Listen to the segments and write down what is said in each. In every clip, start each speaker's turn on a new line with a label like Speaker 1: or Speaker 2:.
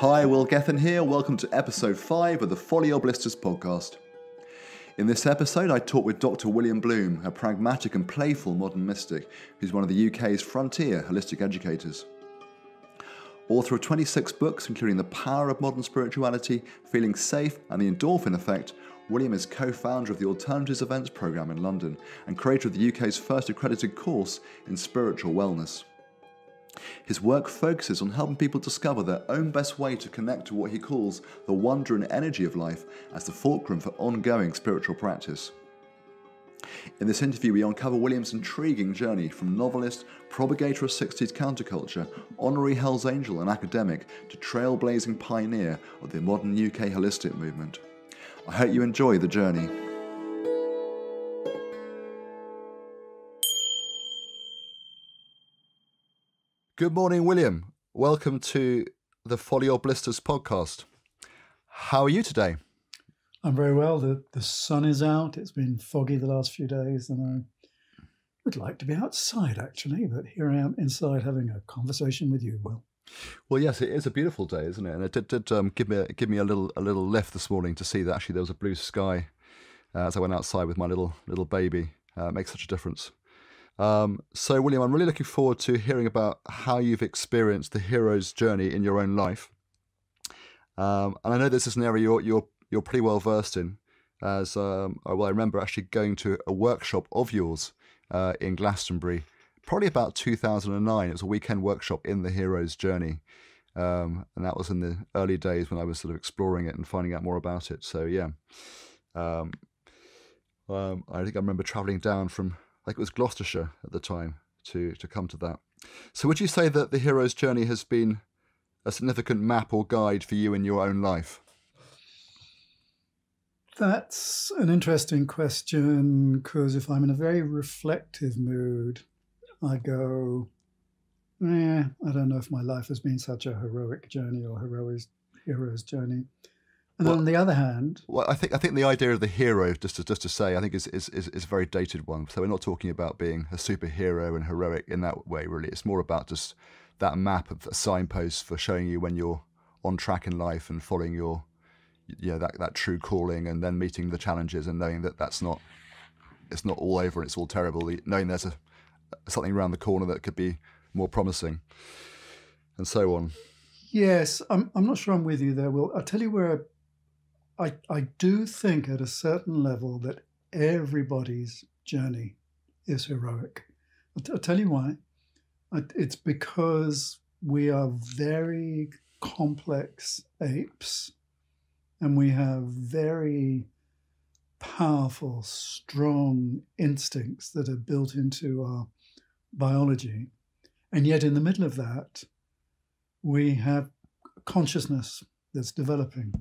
Speaker 1: Hi, Will Gethin here. Welcome to episode 5 of the Follow Your Blissters podcast. In this episode, I talk with Dr. William Bloom, a pragmatic and playful modern mystic who's one of the UK's frontier holistic educators. Author of 26 books, including The Power of Modern Spirituality, Feeling Safe, and The Endorphin Effect, William is co-founder of the Alternatives Events programme in London and creator of the UK's first accredited course in spiritual wellness. His work focuses on helping people discover their own best way to connect to what he calls the wonder and energy of life as the fulcrum for ongoing spiritual practice. In this interview, we uncover William's intriguing journey from novelist, propagator of Sixties counterculture, honorary Hell's Angel and academic, to trailblazing pioneer of the modern UK holistic movement. I hope you enjoy the journey. Good morning, William. Welcome to the Follow Your Blissters podcast. How are you today?
Speaker 2: I'm very well. The sun is out. It's been foggy the last few days, and I would like to be outside, actually, but here I am inside having a conversation with you, Will.
Speaker 1: Well, yes, it is a beautiful day, isn't it? And it did give me a little lift this morning to see that actually there was a blue sky as I went outside with my little baby. It makes such a difference. So, William, I'm really looking forward to hearing about how you've experienced the hero's journey in your own life. And I know this is an area you're pretty well versed in, as I remember actually going to a workshop of yours in Glastonbury, probably about 2009. It was a weekend workshop in the hero's journey, and that was in the early days when I was sort of exploring it and finding out more about it. So, yeah, I think I remember travelling down from, it was Gloucestershire at the time, to come to that. So would you say that the hero's journey has been a significant map or guide for you in your own life?
Speaker 2: That's an interesting question, because if I'm in a very reflective mood, I go, I don't know if my life has been such a heroic journey or hero's journey. And on the other hand,
Speaker 1: well, I think the idea of the hero, just to say, I think is a very dated one. So we're not talking about being a superhero and heroic in that way. Really, it's more about just that map of a signpost for showing you when you're on track in life and following your, that true calling, and then meeting the challenges and knowing that it's not all over and it's all terrible. Knowing there's something around the corner that could be more promising, and so on.
Speaker 2: Yes, I'm not sure I'm with you there, Will. I'll tell you where I do think at a certain level that everybody's journey is heroic. I'll tell you why. It's because we are very complex apes, and we have very powerful, strong instincts that are built into our biology. And yet in the middle of that, we have consciousness that's developing.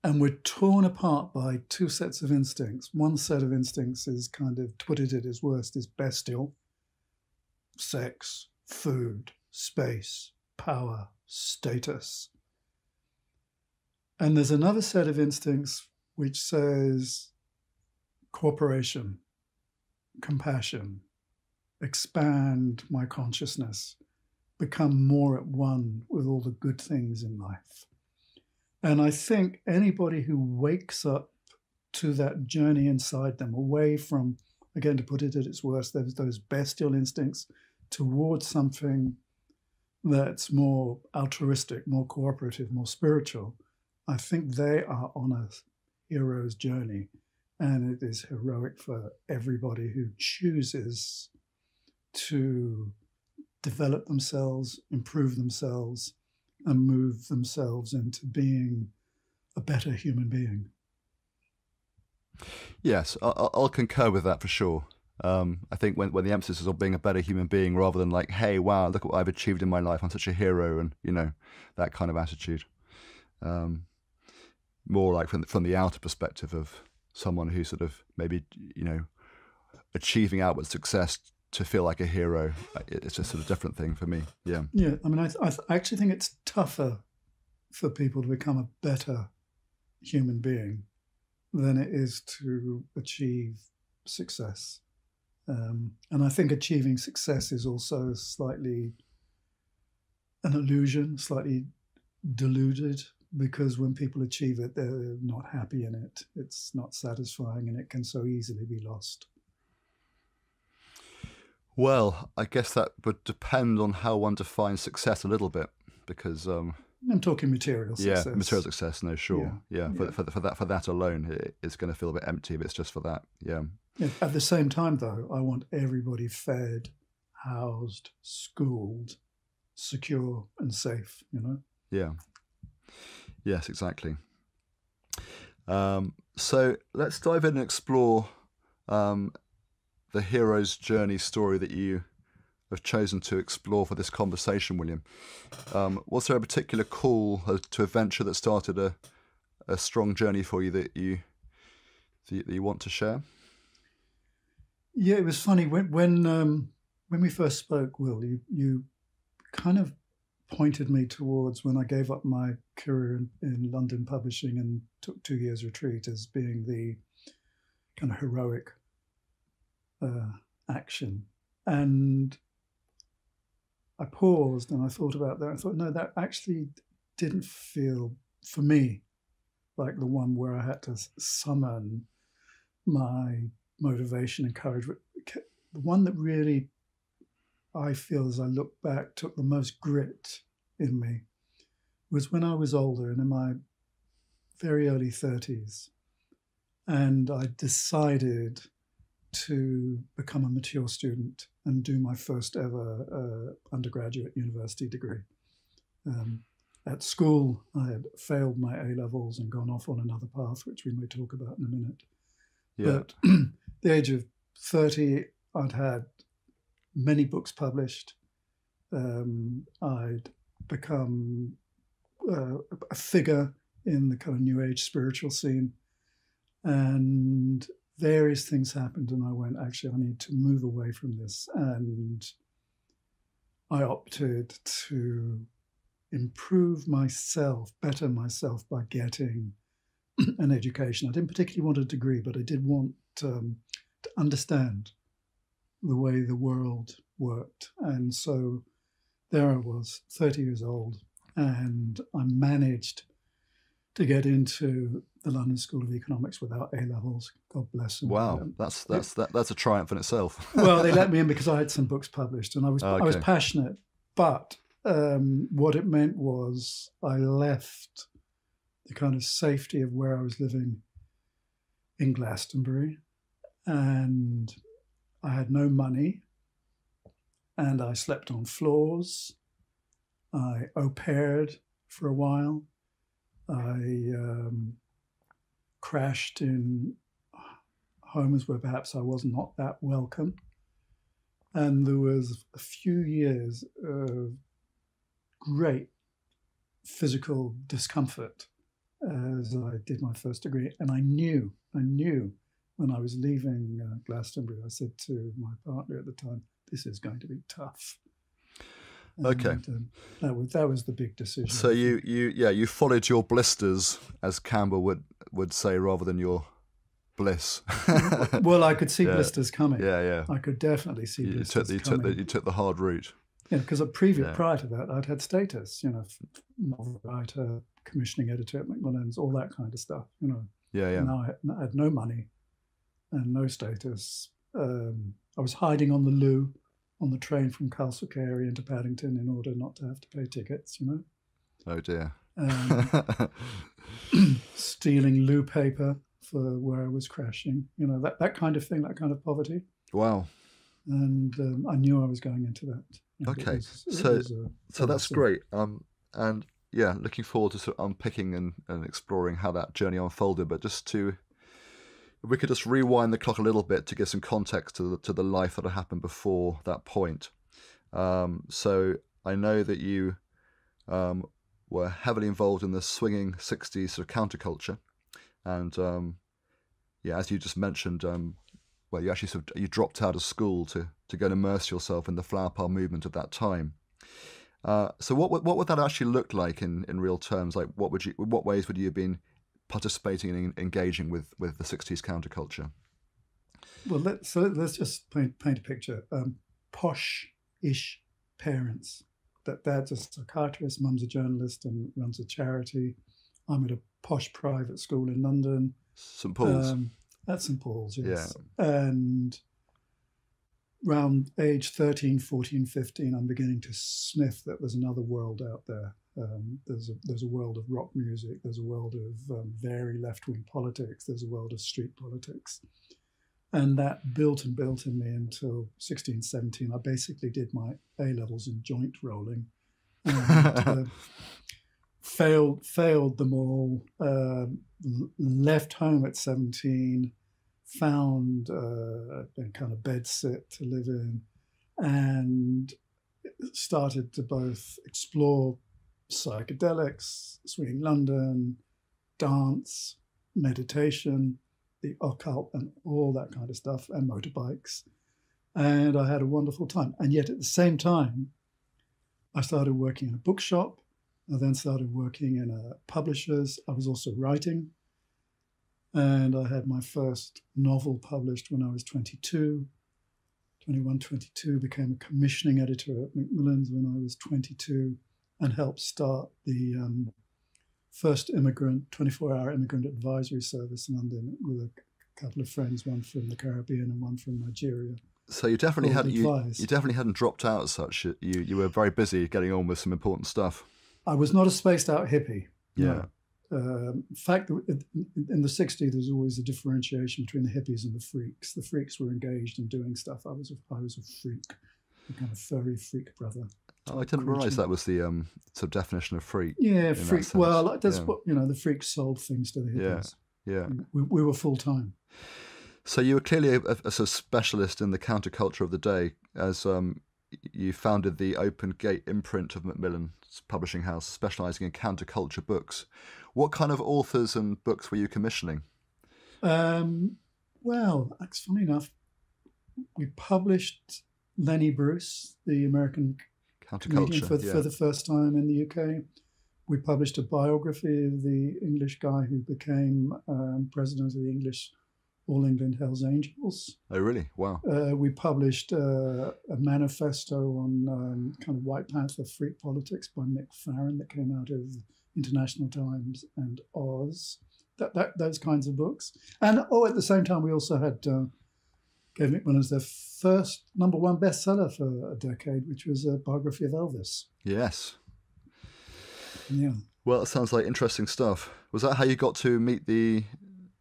Speaker 2: And we're torn apart by two sets of instincts. One set of instincts is kind of, to put it at its worst, is bestial. Sex, food, space, power, status. And there's another set of instincts which says cooperation, compassion, expand my consciousness, become more at one with all the good things in life. And I think anybody who wakes up to that journey inside them, away from, again, to put it at its worst, there's those bestial instincts towards something that's more altruistic, more cooperative, more spiritual, I think they are on a hero's journey. And it is heroic for everybody who chooses to develop themselves, improve themselves, and move themselves into being a better human being.
Speaker 1: Yes, I'll concur with that for sure. I think when the emphasis is on being a better human being rather than like, hey, wow, look at what I've achieved in my life, I'm such a hero, and that kind of attitude. More like from the outer perspective of someone who sort of maybe achieving outward success to feel like a hero. It's a sort of different thing for me. Yeah.
Speaker 2: I mean, I actually think it's tougher for people to become a better human being than it is to achieve success. And I think achieving success is also slightly an illusion, slightly deluded, because when people achieve it, they're not happy in it. It's not satisfying, and it can so easily be lost.
Speaker 1: Well, I guess that would depend on how one defines success a little bit, because
Speaker 2: I'm talking material success.
Speaker 1: yeah, material success. No, sure, yeah.
Speaker 2: Yeah.
Speaker 1: For that alone, it's going to feel a bit empty if it's just for that. Yeah.
Speaker 2: Yeah. At the same time, though, I want everybody fed, housed, schooled, secure, and safe. You know.
Speaker 1: Yeah. Yes, exactly. So let's dive in and explore the hero's journey story that you have chosen to explore for this conversation, William. Was there a particular call to a venture that started a strong journey for you that you want to share?
Speaker 2: Yeah, it was funny when we first spoke, Will. You kind of pointed me towards when I gave up my career in London publishing and took 2 years retreat as being the kind of heroic action. And I paused and I thought about that. I thought, no, that actually didn't feel for me like the one where I had to summon my motivation and courage. The one that really, I feel as I look back, took the most grit in me was when I was older and in my very early 30s. And I decided to become a mature student and do my first ever undergraduate university degree. At school, I had failed my A-levels and gone off on another path, which we may talk about in a minute.
Speaker 1: Yeah.
Speaker 2: But the age of 30, I'd had many books published. I'd become a figure in the kind of New Age spiritual scene. And various things happened, and I went, actually, I need to move away from this. And I opted to improve myself, better myself, by getting an education. I didn't particularly want a degree, but I did want to understand the way the world worked. And so there I was, 30 years old, and I managed to get into the London School of Economics without A-levels. God bless them.
Speaker 1: Wow, that's a triumph in itself.
Speaker 2: Well, they let me in because I had some books published, and I was passionate. But what it meant was I left the kind of safety of where I was living in Glastonbury, and I had no money, and I slept on floors. I au paired for a while. I crashed in homes where perhaps I was not that welcome. And there was a few years of great physical discomfort as I did my first degree. And I knew when I was leaving Glastonbury, I said to my partner at the time, this is going to be tough.
Speaker 1: Okay.
Speaker 2: And, that was the big decision.
Speaker 1: So you followed your blisters, as Campbell would say, rather than your bliss.
Speaker 2: Well, I could see blisters coming.
Speaker 1: Yeah.
Speaker 2: I could definitely see blisters coming.
Speaker 1: You took the hard route.
Speaker 2: Yeah, because prior to that, I'd had status, novel writer, commissioning editor at Macmillan's, all that kind of stuff,
Speaker 1: Yeah.
Speaker 2: Now I had no money and no status. I was hiding on the loo on the train from Castle Carey into Paddington in order not to have to pay tickets,
Speaker 1: Oh dear.
Speaker 2: Stealing loo paper for where I was crashing, that kind of thing, that kind of poverty.
Speaker 1: Wow.
Speaker 2: And I knew I was going into that.
Speaker 1: Okay, so that's great. And yeah, looking forward to sort of unpicking and exploring how that journey unfolded. But if we could just rewind the clock a little bit to give some context to the life that had happened before that point. So I know that you were heavily involved in the swinging 60s sort of counterculture, and as you just mentioned, you actually you dropped out of school to go and immerse yourself in the flower power movement of that time. So what would that actually look like in real terms? Like what ways would you have been participating and engaging with the 60s counterculture?
Speaker 2: Well, let's just paint a picture. Posh-ish parents, Dad's a psychiatrist, mum's a journalist and runs a charity. I'm at a posh private school in London.
Speaker 1: St Paul's?
Speaker 2: At St Paul's, yes.
Speaker 1: Yeah.
Speaker 2: And around age 13, 14, 15, I'm beginning to sniff that there's another world out there. There's a world of rock music. There's a world of very left-wing politics. There's a world of street politics. And that built and built in me until 16, 17. I basically did my A-levels in joint rolling. And, failed them all, left home at 17, found a kind of bedsit to live in, and started to both explore psychedelics, swinging London, dance, meditation, the occult, and all that kind of stuff, and motorbikes. And I had a wonderful time. And yet at the same time, I started working in a bookshop. I then started working in a publisher's. I was also writing. And I had my first novel published when I was 21, 22, became a commissioning editor at Macmillan's when I was 22, and helped start the first 24-hour immigrant advisory service in London with a couple of friends, one from the Caribbean and one from Nigeria.
Speaker 1: So you definitely hadn't dropped out as such. You were very busy getting on with some important stuff.
Speaker 2: I was not a spaced out hippie.
Speaker 1: Yeah.
Speaker 2: No. In fact, in the 60s, there's always a differentiation between the hippies and the freaks. The freaks were engaged in doing stuff. I was a freak, a kind of furry freak brother.
Speaker 1: Oh, I didn't realise that was the sort of definition of freak.
Speaker 2: Yeah, freak. Well, that's what, the freaks sold things to the hippies.
Speaker 1: Yeah.
Speaker 2: We were full time.
Speaker 1: So you were clearly a sort of specialist in the counterculture of the day, as you founded the Open Gate imprint of Macmillan's publishing house, specialising in counterculture books. What kind of authors and books were you commissioning?
Speaker 2: Well, that's funny enough. We published Lenny Bruce, the American comedian, for the first time in the UK. We published a biography of the English guy who became president of the English All England Hells Angels.
Speaker 1: Oh, really? Wow.
Speaker 2: We published a manifesto on kind of White Panther freak politics by Mick Farron that came out of International Times and Oz. Those kinds of books. And at the same time, we also had gave Macmillan's their first #1 bestseller for a decade, which was a biography of Elvis.
Speaker 1: Yes.
Speaker 2: Yeah.
Speaker 1: Well, it sounds like interesting stuff. Was that how you got to meet the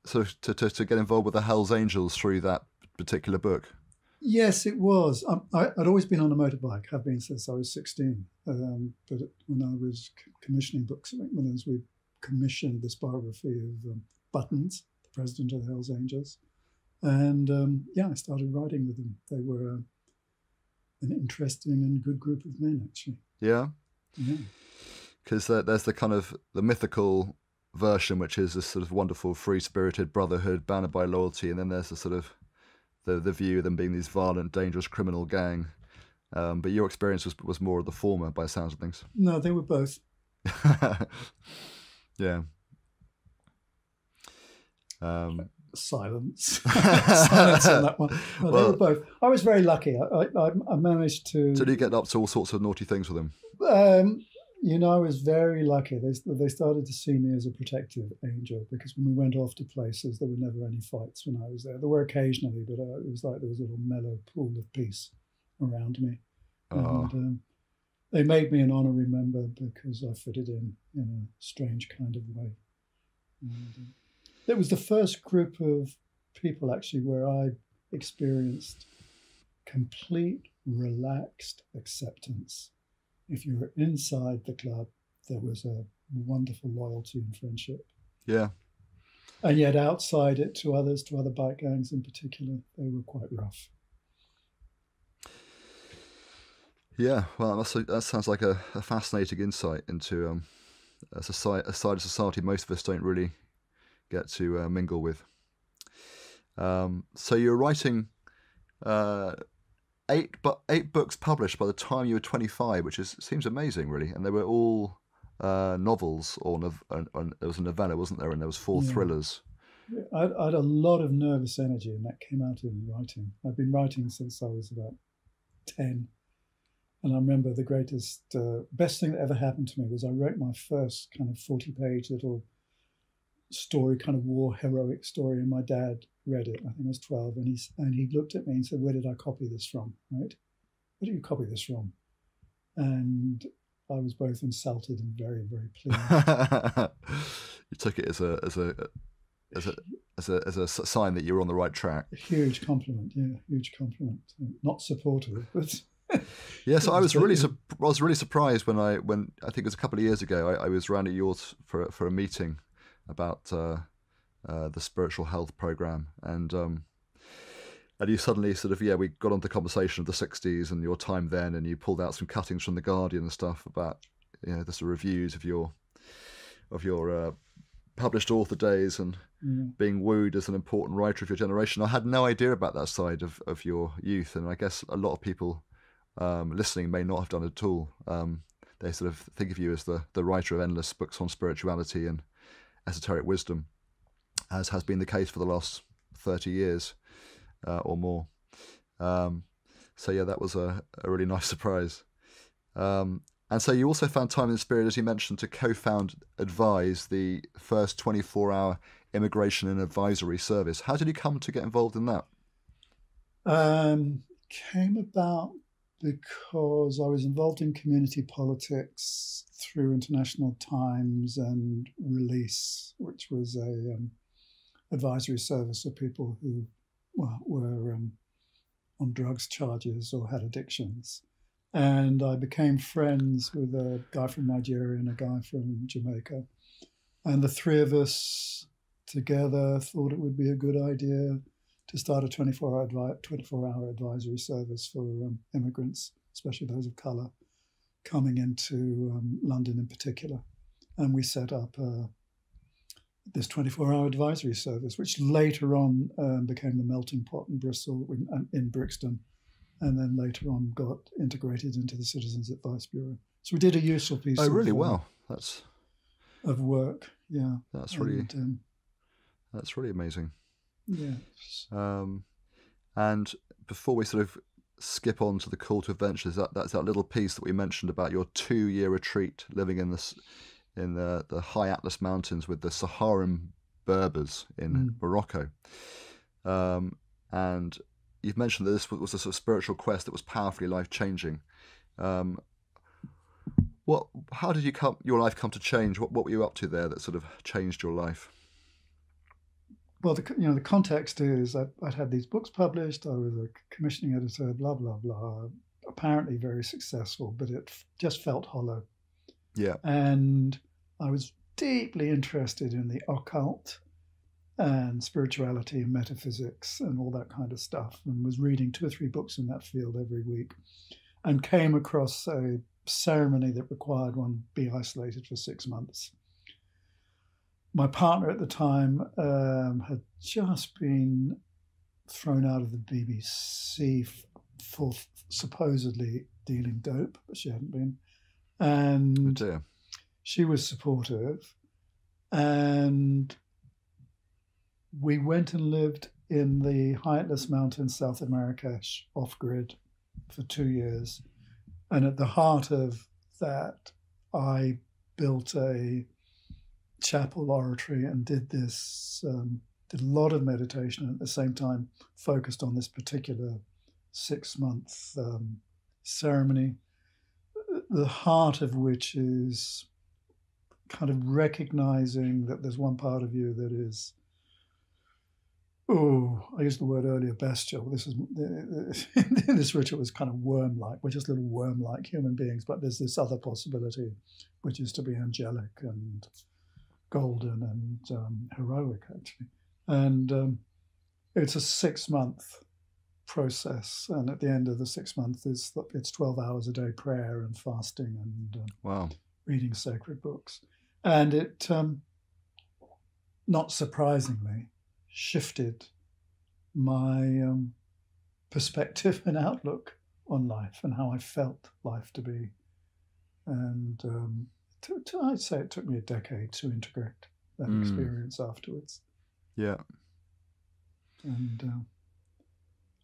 Speaker 1: sort of to get involved with the Hells Angels through that particular book?
Speaker 2: Yes, it was. I'd always been on a motorbike, have been since I was 16. But when I was commissioning books at Macmillan's, we commissioned this biography of Buttons, the president of the Hells Angels. And I started writing with them. They were an interesting and good group of men, actually.
Speaker 1: Yeah?
Speaker 2: Yeah.
Speaker 1: Because there's the kind of the mythical version, which is this sort of wonderful free-spirited brotherhood bounded by loyalty, and then there's the sort of the view of them being these violent, dangerous criminal gang. But your experience was more of the former, by the sounds of things.
Speaker 2: No, they were both.
Speaker 1: Yeah.
Speaker 2: Silence. Silence on that one. No, they were both. I was very lucky. I managed to.
Speaker 1: So did you get up to all sorts of naughty things with them?
Speaker 2: I was very lucky. They started to see me as a protective angel, because when we went off to places, there were never any fights when I was there. There were occasionally, but it was like there was a little mellow pool of peace around me. And they made me an honorary member because I fitted in a strange kind of way. And, it was the first group of people, actually, where I experienced complete relaxed acceptance. If you were inside the club, there was a wonderful loyalty and friendship.
Speaker 1: Yeah.
Speaker 2: And yet outside it, to others, to other bike gangs in particular, they were quite rough.
Speaker 1: Yeah, well, that sounds like a fascinating insight into a side of society most of us don't really get to mingle with. So you're writing 8 books published by the time you were 25, which seems amazing, really. And they were all novels, or there was a novella, wasn't there? And there was 4 thrillers.
Speaker 2: I had a lot of nervous energy, and that came out in writing. I've been writing since I was about 10, And I remember the best thing that ever happened to me was I wrote my first kind of 40-page little story, kind of war heroic story, and my dad read it. I think I was 12, and he looked at me and said, "Where did I copy this from? Right? Where did you copy this from?" And I was both insulted and very, very pleased.
Speaker 1: You took it as a sign that you were on the right track.
Speaker 2: A huge compliment, yeah, huge compliment. Not supportive, but
Speaker 1: yeah. So I was really surprised when I think it was a couple of years ago. I was around at yours for a meeting about the spiritual health program, and you suddenly we got onto the conversation of the Sixties and your time then, and you pulled out some cuttings from the Guardian and stuff about the sort of reviews of your published author days and being wooed as an important writer of your generation. I had no idea about that side of your youth, and I guess a lot of people listening may not have done it at all. They sort of think of you as the writer of endless books on spirituality and esoteric wisdom, as has been the case for the last 30 years or more. So yeah, that was a really nice surprise. And so you also found time in the spirit, as you mentioned, to advise the first 24-hour immigration and advisory service. How did you come to get involved in that?
Speaker 2: Came about because I was involved in community politics through International Times and Release, which was a advisory service of people who were on drugs charges or had addictions. And I became friends with a guy from Nigeria and a guy from Jamaica. And the three of us together thought it would be a good idea to start a 24-hour advisory service for immigrants, especially those of colour, coming into London in particular. And we set up this 24-hour advisory service, which later on became the Melting Pot in Bristol, in Brixton, and then later on got integrated into the Citizens Advice Bureau. So we did a useful piece of work. Yeah,
Speaker 1: that's really amazing.
Speaker 2: Yes.
Speaker 1: And before we sort of skip on to the call to adventures, that's that little piece that we mentioned about your 2-year retreat living in the high Atlas Mountains with the Saharan Berbers in Morocco. And you've mentioned that this was a sort of spiritual quest that was powerfully life-changing. How did your life come to change? What were you up to there that sort of changed your life?
Speaker 2: Well, the context is I'd had these books published. I was a commissioning editor, blah, blah, blah. Apparently very successful, but it just felt hollow.
Speaker 1: Yeah.
Speaker 2: And I was deeply interested in the occult and spirituality and metaphysics and all that kind of stuff, and was reading 2 or 3 books in that field every week, and came across a ceremony that required one be isolated for 6 months. My partner at the time had just been thrown out of the BBC for supposedly dealing dope, but she hadn't been. And she was supportive. And we went and lived in the high Atlas Mountains, South America, off-grid for 2 years. And at the heart of that, I built a chapel oratory and did a lot of meditation, and at the same time focused on this particular 6-month ceremony, the heart of which is kind of recognizing that there's one part of you that is, I used the word earlier, bestial. This ritual is kind of worm-like. We're just little worm-like human beings, but there's this other possibility, which is to be angelic and golden and heroic, actually. And it's a 6-month process, and at the end of the 6 months, it's 12 hours a day prayer and fasting and reading sacred books. And it, not surprisingly, shifted my perspective and outlook on life and how I felt life to be. And I'd say it took me a decade to integrate that experience afterwards.
Speaker 1: Yeah.
Speaker 2: And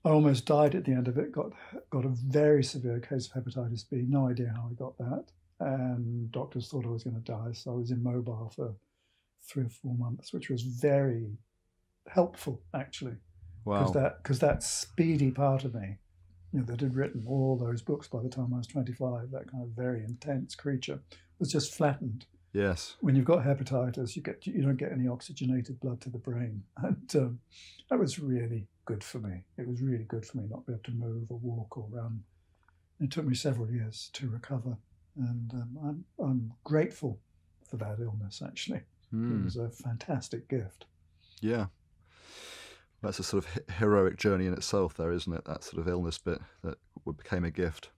Speaker 2: I almost died at the end of it. Got a very severe case of hepatitis B. No idea how I got that, and doctors thought I was going to die. So I was immobile for 3 or 4 months, which was very helpful actually,
Speaker 1: Wow.
Speaker 2: because that speedy part of me, that had written all those books by the time I was 25, that kind of very intense creature, was just flattened.
Speaker 1: Yes.
Speaker 2: When you've got hepatitis, you don't get any oxygenated blood to the brain, and that was really good for me. It was really good for me not to be able to move or walk or run. It took me several years to recover, and I'm grateful for that illness. Actually, It was a fantastic gift.
Speaker 1: Yeah. That's a sort of heroic journey in itself there, isn't it? That sort of illness bit that became a gift.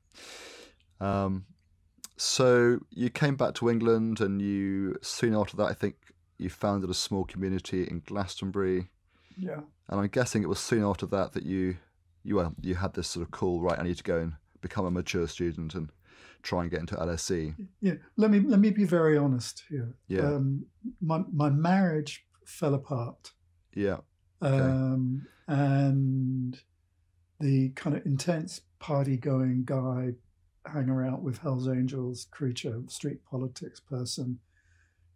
Speaker 1: So you came back to England, and you, soon after that, I think you founded a small community in Glastonbury.
Speaker 2: Yeah.
Speaker 1: And I'm guessing it was soon after that that you had this sort of call, right, I need to go and become a mature student and try and get into LSE.
Speaker 2: Yeah. Let me be very honest here.
Speaker 1: Yeah.
Speaker 2: My marriage fell apart.
Speaker 1: Yeah.
Speaker 2: And the kind of intense party-going guy, hang around with Hell's Angels creature, street politics person,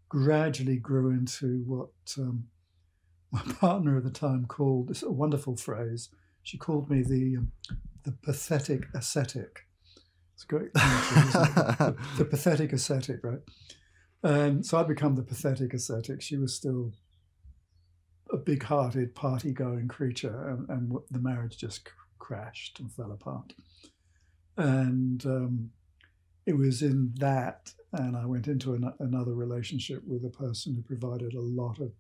Speaker 2: gradually grew into what my partner at the time called, this wonderful phrase, she called me the pathetic ascetic. It's great. The pathetic ascetic, right? And so I'd become the pathetic ascetic. She was still a big-hearted, party-going creature, and the marriage just crashed and fell apart. And it was in that, and I went into another relationship with a person who provided a lot of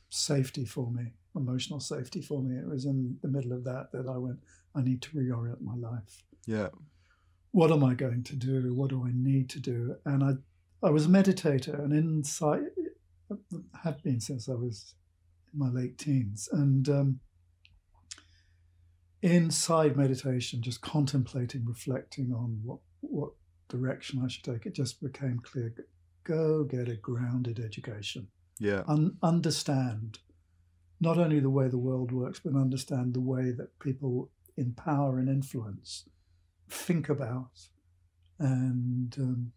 Speaker 2: safety for me, emotional safety for me. It was in the middle of that I went, I need to reorient my life.
Speaker 1: Yeah.
Speaker 2: What am I going to do? What do I need to do? And I was a meditator, and inside, I have been since I was in my late teens, and inside meditation, just contemplating, reflecting on what direction I should take, it just became clear, go get a grounded education.
Speaker 1: Yeah.
Speaker 2: Understand not only the way the world works, but understand the way that people in power and influence think about and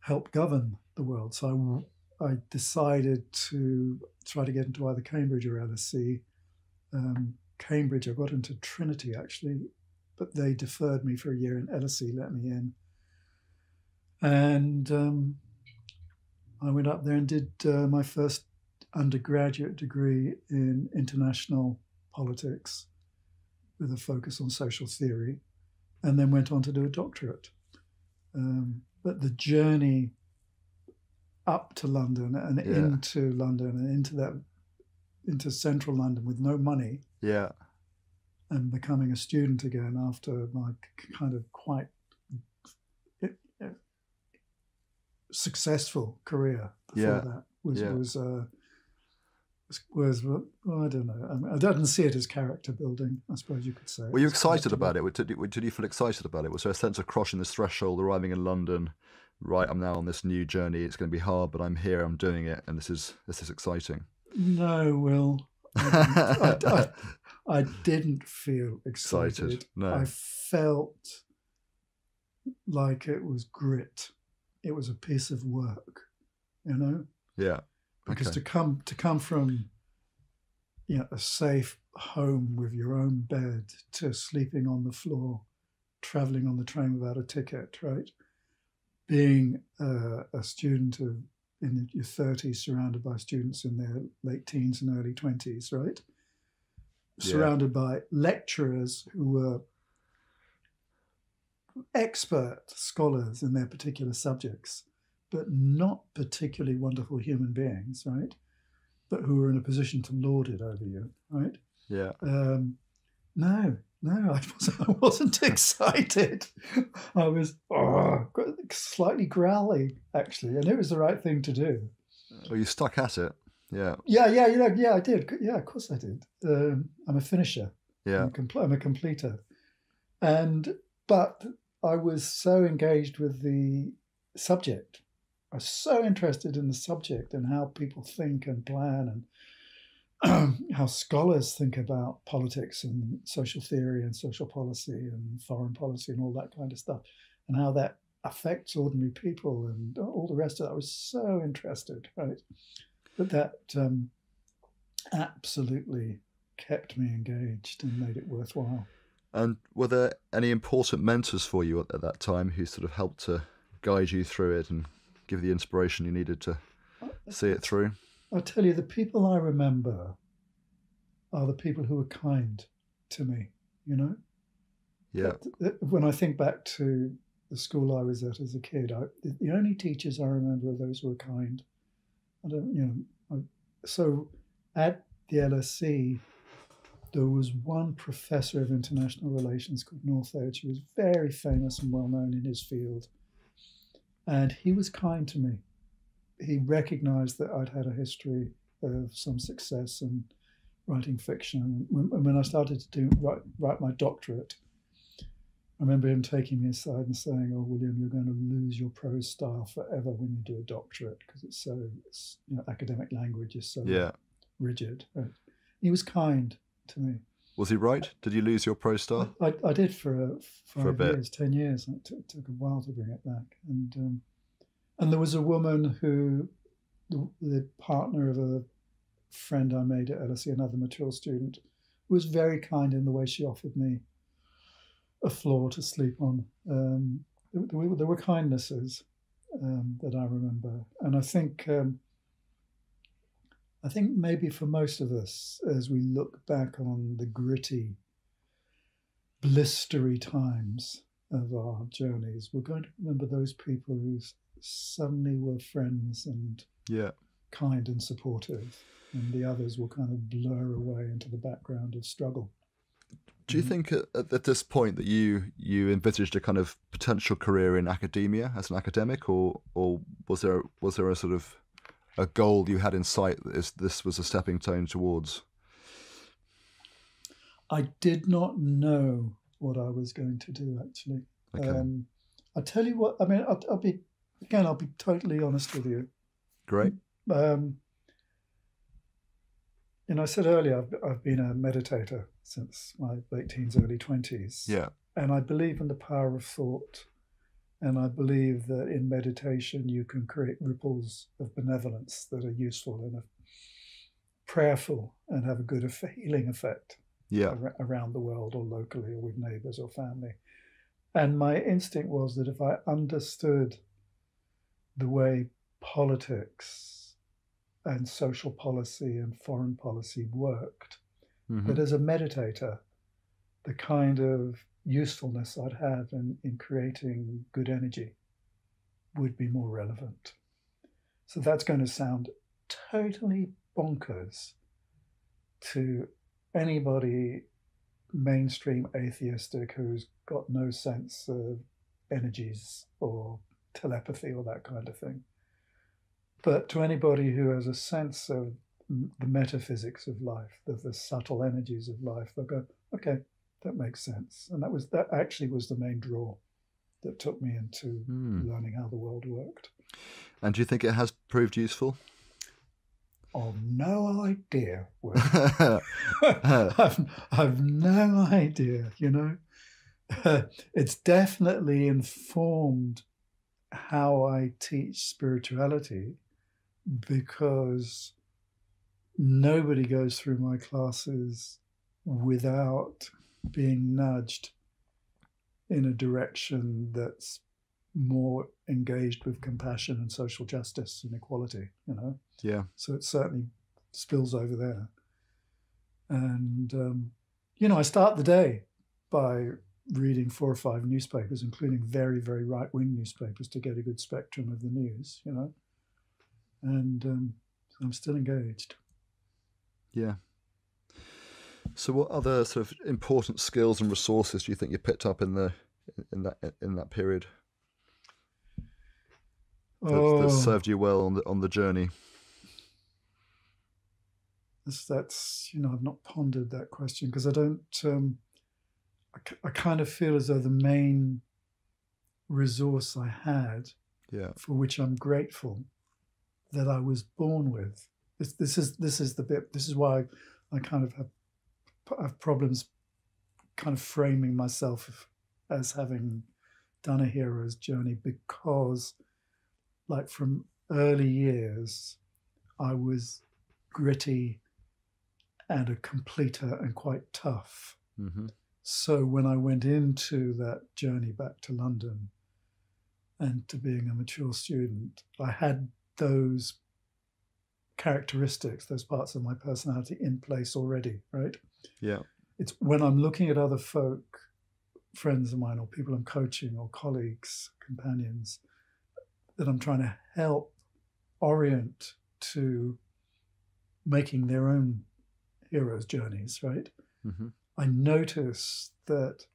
Speaker 2: help govern the world. So I decided to try to get into either Cambridge or LSE. Cambridge, I got into Trinity actually, but they deferred me for a year, and LSE let me in. And I went up there and did my first undergraduate degree in international politics with a focus on social theory, and then went on to do a doctorate. But the journey up to London and into London and into central London with no money, and becoming a student again after my kind of quite successful career before that was well, I don't know. I mean, I didn't see it as character building, I suppose you could say.
Speaker 1: Were you excited about it? Did you feel excited about it? Was there a sense of crossing this threshold, arriving in London? Right, I'm now on this new journey. It's going to be hard, but I'm here. I'm doing it, and this is exciting.
Speaker 2: No, Will. I didn't feel excited.
Speaker 1: No.
Speaker 2: I felt like it was grit. It was a piece of work,
Speaker 1: Yeah.
Speaker 2: Because to come from a safe home with your own bed to sleeping on the floor, traveling on the train without a ticket, right? Being a student in your 30s, surrounded by students in their late teens and early 20s, right? Surrounded by lecturers who were expert scholars in their particular subjects, but not particularly wonderful human beings, right? But who were in a position to lord it over you, right?
Speaker 1: Yeah.
Speaker 2: No, I wasn't excited. I was slightly growly, actually, and it was the right thing to do.
Speaker 1: Well, you stuck at it. Yeah.
Speaker 2: Yeah, I did. Yeah, of course I did. I'm a finisher.
Speaker 1: Yeah.
Speaker 2: I'm a completer. But I was so engaged with the subject. I was so interested in the subject and how people think and plan, how scholars think about politics and social theory and social policy and foreign policy and all that kind of stuff, and how that affects ordinary people and all the rest of that. I was so interested, right? But that absolutely kept me engaged and made it worthwhile.
Speaker 1: And were there any important mentors for you at that time who sort of helped to guide you through it and give you the inspiration you needed to see it through?
Speaker 2: I'll tell you, the people I remember are the people who were kind to me, you know?
Speaker 1: Yeah.
Speaker 2: When I think back to the school I was at as a kid, the only teachers I remember are those who were kind. I don't, you know, so at the LSE, there was one professor of international relations called North Edge, who was very famous and well known in his field. And he was kind to me. He recognized that I'd had a history of some success in writing fiction. And when I started to write my doctorate, I remember him taking me aside and saying, "Oh, William, you're going to lose your prose style forever when you do a doctorate, because it's you know, academic language is so rigid." Right? He was kind to me.
Speaker 1: Was he right? Did you lose your prose style?
Speaker 2: I did for 5
Speaker 1: bit.
Speaker 2: years, 10 years. It took a while to bring it back. And there was a woman who, the partner of a friend I made at LSE, another material student, who was very kind in the way she offered me a floor to sleep on. There were kindnesses that I remember. And I think maybe for most of us, as we look back on the gritty, blistery times of our journeys, we're going to remember those people who suddenly were friends and kind and supportive, and the others will kind of blur away into the background of struggle.
Speaker 1: Do you think at this point that you envisaged a kind of potential career in academia as an academic, or was there a sort of a goal you had in sight that this was a stepping stone towards?
Speaker 2: I did not know what I was going to do, actually.
Speaker 1: Okay.
Speaker 2: I'll tell you what, I mean, I'll be totally honest with you.
Speaker 1: Great.
Speaker 2: You know, I said earlier, I've been a meditator since my late teens, early 20s.
Speaker 1: Yeah.
Speaker 2: And I believe in the power of thought. And I believe that in meditation, you can create ripples of benevolence that are useful and are prayerful and have a good healing effect around the world, or locally, or with neighbors or family. And my instinct was that if I understood the way politics and social policy and foreign policy worked, that as a meditator, the kind of usefulness I'd have in creating good energy would be more relevant. So that's going to sound totally bonkers to anybody mainstream atheistic who's got no sense of energies or telepathy or that kind of thing. But to anybody who has a sense of the metaphysics of life, the subtle energies of life, they'll go, okay, that makes sense. And that actually was the main draw that took me into learning how the world worked. And
Speaker 1: do you think it has proved useful?
Speaker 2: Oh, no idea. I've no idea, you know. It's definitely informed how I teach spirituality, because nobody goes through my classes without being nudged in a direction that's more engaged with compassion and social justice and equality, you know?
Speaker 1: Yeah.
Speaker 2: So it certainly spills over there. And, you know, I start the day by reading 4 or 5 newspapers, including very, very right-wing newspapers, to get a good spectrum of the news, you know? And I'm still engaged.
Speaker 1: Yeah. So what other sort of important skills and resources do you think you picked up in that period that served you well on the journey?
Speaker 2: That's you know, I've not pondered that question, because I don't. I kind of feel as though the main resource I had, for which I'm grateful, that I was born with, This is the bit. This is why I kind of have problems kind of framing myself as having done a hero's journey, because like from early years I was gritty and a completer and quite tough.
Speaker 1: Mm-hmm.
Speaker 2: So when I went into that journey back to London and to being a mature student, I had those characteristics, those parts of my personality in place already, right?
Speaker 1: Yeah.
Speaker 2: It's when I'm looking at other folk, friends of mine or people I'm coaching or colleagues, companions, that I'm trying to help orient to making their own hero's journeys, right?
Speaker 1: Mm-hmm.
Speaker 2: I notice that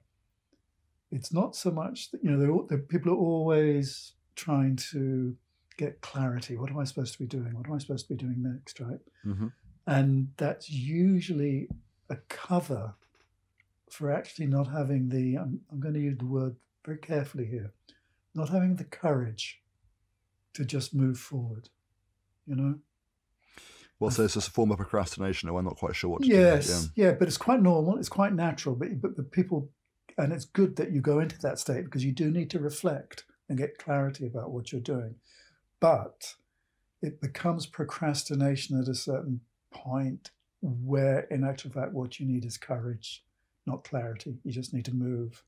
Speaker 2: it's not so much that, people are always trying to get clarity. What am I supposed to be doing? What am I supposed to be doing next, right?
Speaker 1: Mm-hmm.
Speaker 2: And that's usually a cover for actually not having I'm going to use the word very carefully here, not having the courage to just move forward,
Speaker 1: Well, so it's just a form of procrastination, or I'm not quite sure what to
Speaker 2: do.
Speaker 1: Yeah.
Speaker 2: Yeah, but it's quite normal. It's quite natural. But the people, and it's good that you go into that state, because you do need to reflect and get clarity about what you're doing. But it becomes procrastination at a certain point where, in actual fact, what you need is courage, not clarity. You just need to move.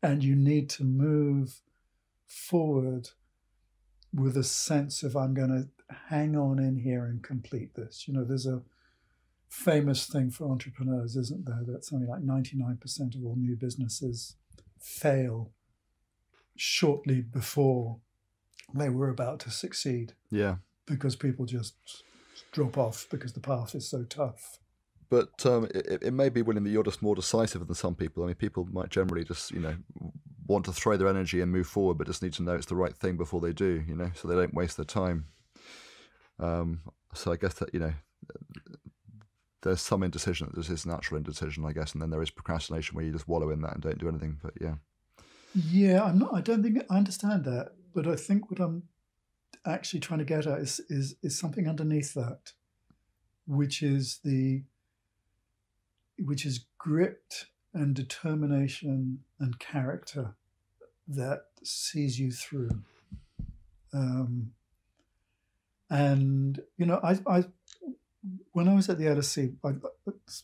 Speaker 2: And you need to move forward with a sense of, I'm going to hang on in here and complete this. There's a famous thing for entrepreneurs, isn't there, that something like 99% of all new businesses fail shortly before they were about to succeed.
Speaker 1: Yeah.
Speaker 2: Because people just drop off because the path is so tough.
Speaker 1: But it may be, William, that you're just more decisive than some people. I mean, people might generally just, want to throw their energy and move forward, but just need to know it's the right thing before they do, so they don't waste their time. So I guess that, there's some indecision. There's this natural indecision, I guess, and then there is procrastination where you just wallow in that and don't do anything. But yeah.
Speaker 2: Yeah, I don't think I understand that, but I think what I'm actually trying to get at is something underneath that, which is grit and determination and character that sees you through. And I when I was at the LSE,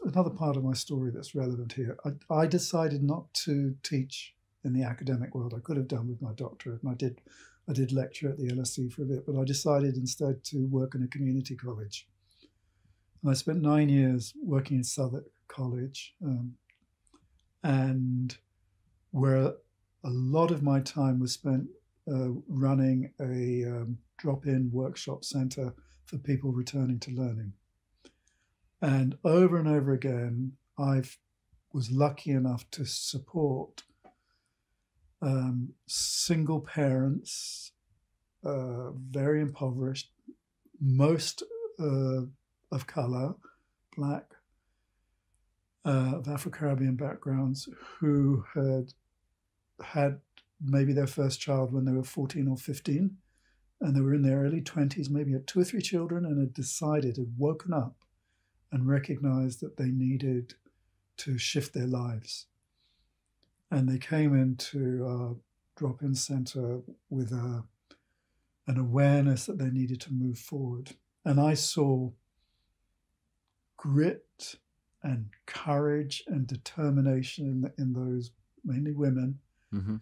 Speaker 2: another part of my story that's relevant here, I decided not to teach in the academic world. I could have done with my doctorate, and I did lecture at the LSE for a bit, but I decided instead to work in a community college. And I spent 9 years working in Southwark College, and where a lot of my time was spent running a drop-in workshop centre for people returning to learning. And over again, I was lucky enough to support single parents, very impoverished, most of colour, black, of Afro-Caribbean backgrounds, who had maybe their first child when they were 14 or 15, and they were in their early 20s, maybe had 2 or 3 children, and had woken up and recognized that they needed to shift their lives. And they came into a drop-in centre with an awareness that they needed to move forward. And I saw grit and courage and determination in those, mainly women,
Speaker 1: mm-hmm.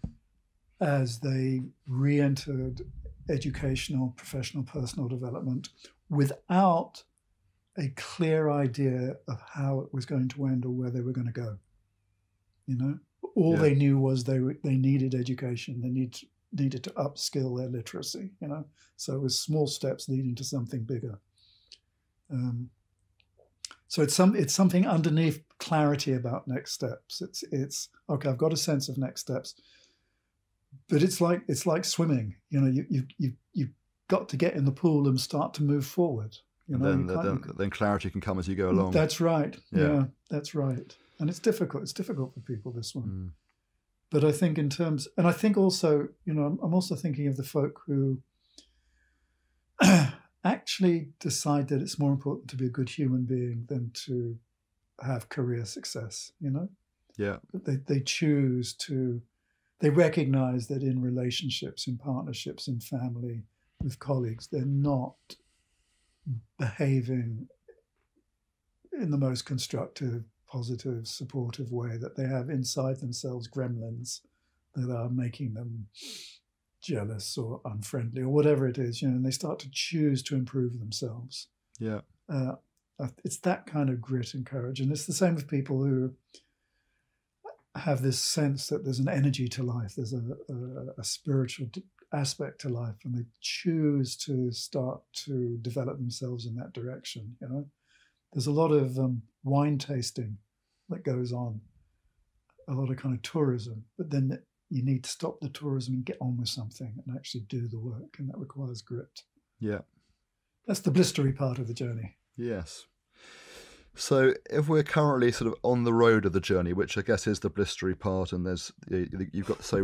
Speaker 2: as they re-entered educational, professional, personal development without a clear idea of how it was going to end or where they were going to go. All they knew was they needed education. They needed to upskill their literacy. So it was small steps leading to something bigger. So it's something underneath clarity about next steps. It's okay. I've got a sense of next steps, but it's like swimming. You've got to get in the pool and start to move forward.
Speaker 1: Then clarity can come as you go along.
Speaker 2: That's right. Yeah, that's right. And it's difficult. It's difficult for people, this one. But I think I think also, I'm also thinking of the folk who actually decide that it's more important to be a good human being than to have career success, you know?
Speaker 1: Yeah.
Speaker 2: They choose to, they recognize that in relationships, in partnerships, in family, with colleagues, they're not behaving in the most constructive, positive, supportive way, that they have inside themselves gremlins that are making them jealous or unfriendly or whatever it is, you know, and they start to choose to improve themselves.
Speaker 1: Yeah.
Speaker 2: It's that kind of grit and courage. And it's the same with people who have this sense that there's an energy to life, there's a spiritual aspect to life, and they choose to start to develop themselves in that direction, you know. There's a lot of wine tasting that goes on, a lot of kind of tourism, but then you need to stop the tourism and get on with something and actually do the work, and that requires grit.
Speaker 1: Yeah.
Speaker 2: That's the blistery part of the journey.
Speaker 1: Yes. So if we're currently sort of on the road of the journey, which I guess is the blistery part, and there's you've got, so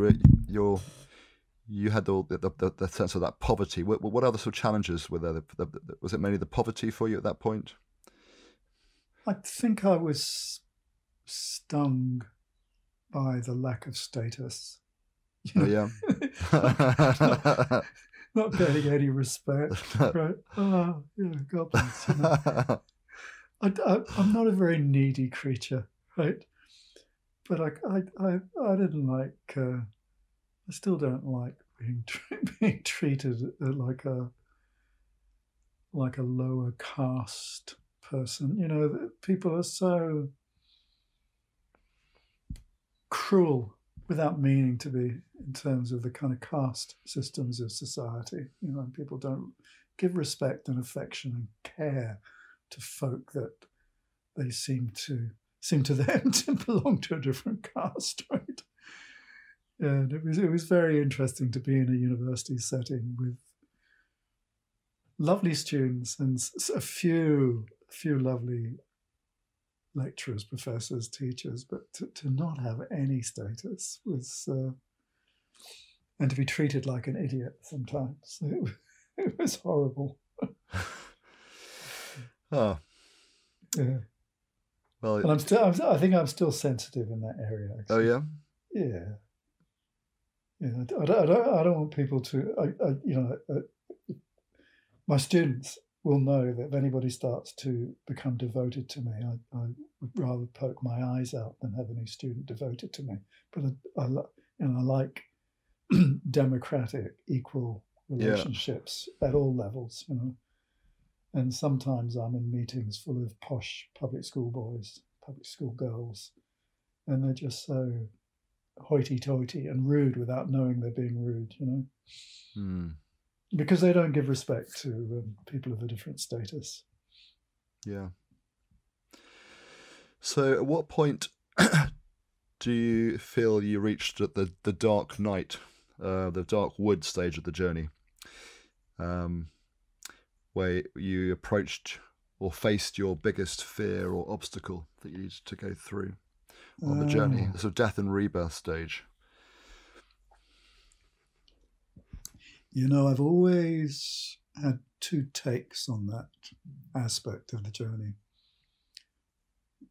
Speaker 1: you had the sense of that poverty. What other sort of challenges were there? Was it mainly the poverty for you at that point?
Speaker 2: I think I was stung by the lack of status. You know?
Speaker 1: Oh, yeah.
Speaker 2: not getting any respect, right? Oh, yeah, God bless. You know? I'm not a very needy creature, right? But I didn't like. I still don't like being treated like a lower caste person. You know, people are so cruel without meaning to be, in terms of the kind of caste systems of society. You know, and people don't give respect and affection and care to folk that they seem to them to belong to a different caste, right? And it was very interesting to be in a university setting with lovely students and a few lovely lecturers, professors, teachers, but to not have any status was, and to be treated like an idiot sometimes. It was horrible.
Speaker 1: Oh.
Speaker 2: Yeah.
Speaker 1: Well,
Speaker 2: and I think I'm still sensitive in that area. Actually.
Speaker 1: Oh yeah.
Speaker 2: Yeah. Yeah. I don't want people to. My students will know that if anybody starts to become devoted to me, I would rather poke my eyes out than have any student devoted to me. But I like democratic, equal relationships at all levels. You know. And sometimes I'm in meetings full of posh public school boys, public school girls, and they're just so hoity-toity and rude without knowing they're being rude, you know, because they don't give respect to people of a different status.
Speaker 1: Yeah. So at what point do you feel you reached the dark night, the dark wood stage of the journey? Where you approached or faced your biggest fear or obstacle that you needed to go through on the journey, the sort of death and rebirth stage?
Speaker 2: You know, I've always had two takes on that aspect of the journey.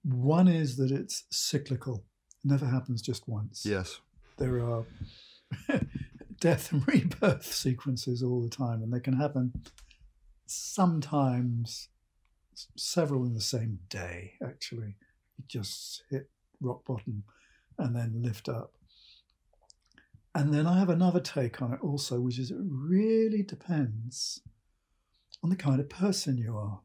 Speaker 2: One is that it's cyclical. It never happens just once.
Speaker 1: Yes.
Speaker 2: There are death and rebirth sequences all the time, and they can happen sometimes several in the same day, actually. You just hit rock bottom and then lift up. And then I have another take on it also, which is it really depends on the kind of person you are.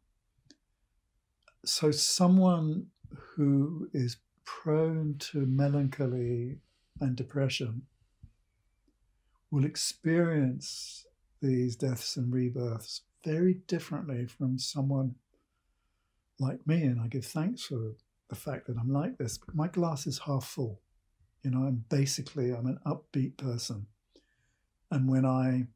Speaker 2: So someone who is prone to melancholy and depression will experience these deaths and rebirths very differently from someone like me, and I give thanks for the fact that I'm like this. But my glass is half full. You know, I'm an upbeat person. And when I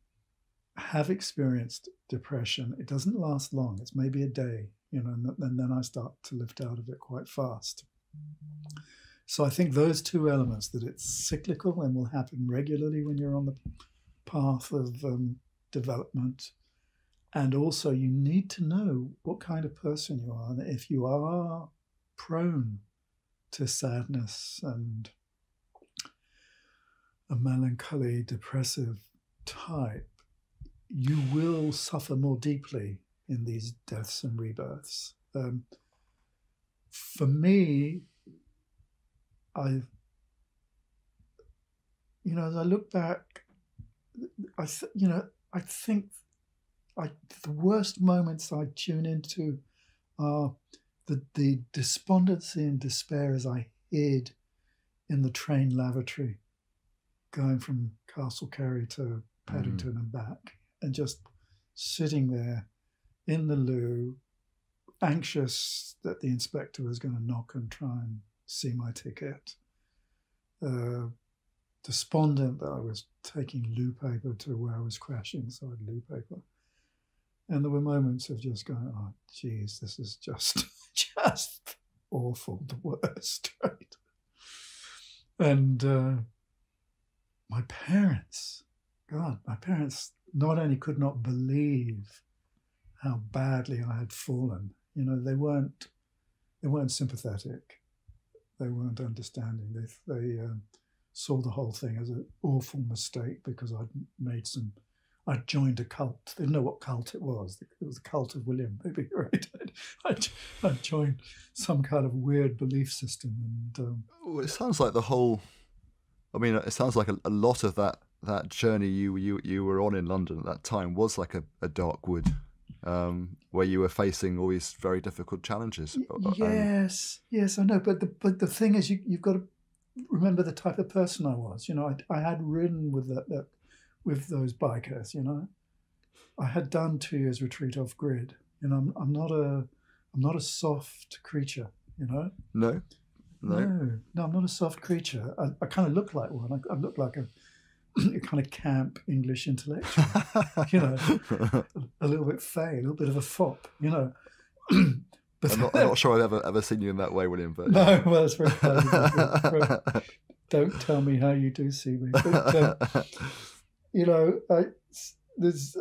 Speaker 2: have experienced depression, it doesn't last long. It's maybe a day, you know, and then I start to lift out of it quite fast. So I think those two elements, that it's cyclical and will happen regularly when you're on the path of development, And also you need to know what kind of person you are. And if you are prone to sadness and a melancholy, depressive type, you will suffer more deeply in these deaths and rebirths. For me, as I look back, I think the worst moments I tune into are the despondency and despair as I hid in the train lavatory, going from Castle Carey to Paddington and back, and just sitting there in the loo, anxious that the inspector was going to knock and try and see my ticket, despondent that I was taking loo paper to where I was crashing inside loo paper. And there were moments of just going, oh, geez, this is just awful, the worst, right? And my parents not only could not believe how badly I had fallen. They weren't sympathetic. They weren't understanding. They saw the whole thing as an awful mistake because I'd joined a cult. They didn't know what cult it was. It was the cult of William, maybe, right? I'd joined some kind of weird belief system. And
Speaker 1: it sounds like it sounds like a lot of that journey you were on in London at that time was like a dark wood, where you were facing all these very difficult challenges.
Speaker 2: Yes, I know. But the thing is, you've got to remember the type of person I was. I had ridden with with those bikers. I had done 2 years retreat off grid. I'm not a soft creature.
Speaker 1: No,
Speaker 2: I'm not a soft creature. I kind of look like one. I look like a kind of camp English intellectual, a little bit fey, a little bit of a fop, But
Speaker 1: I'm not sure I've ever seen you in that way, William. But
Speaker 2: no, well, it's very kind. Don't tell me how you do see me. But,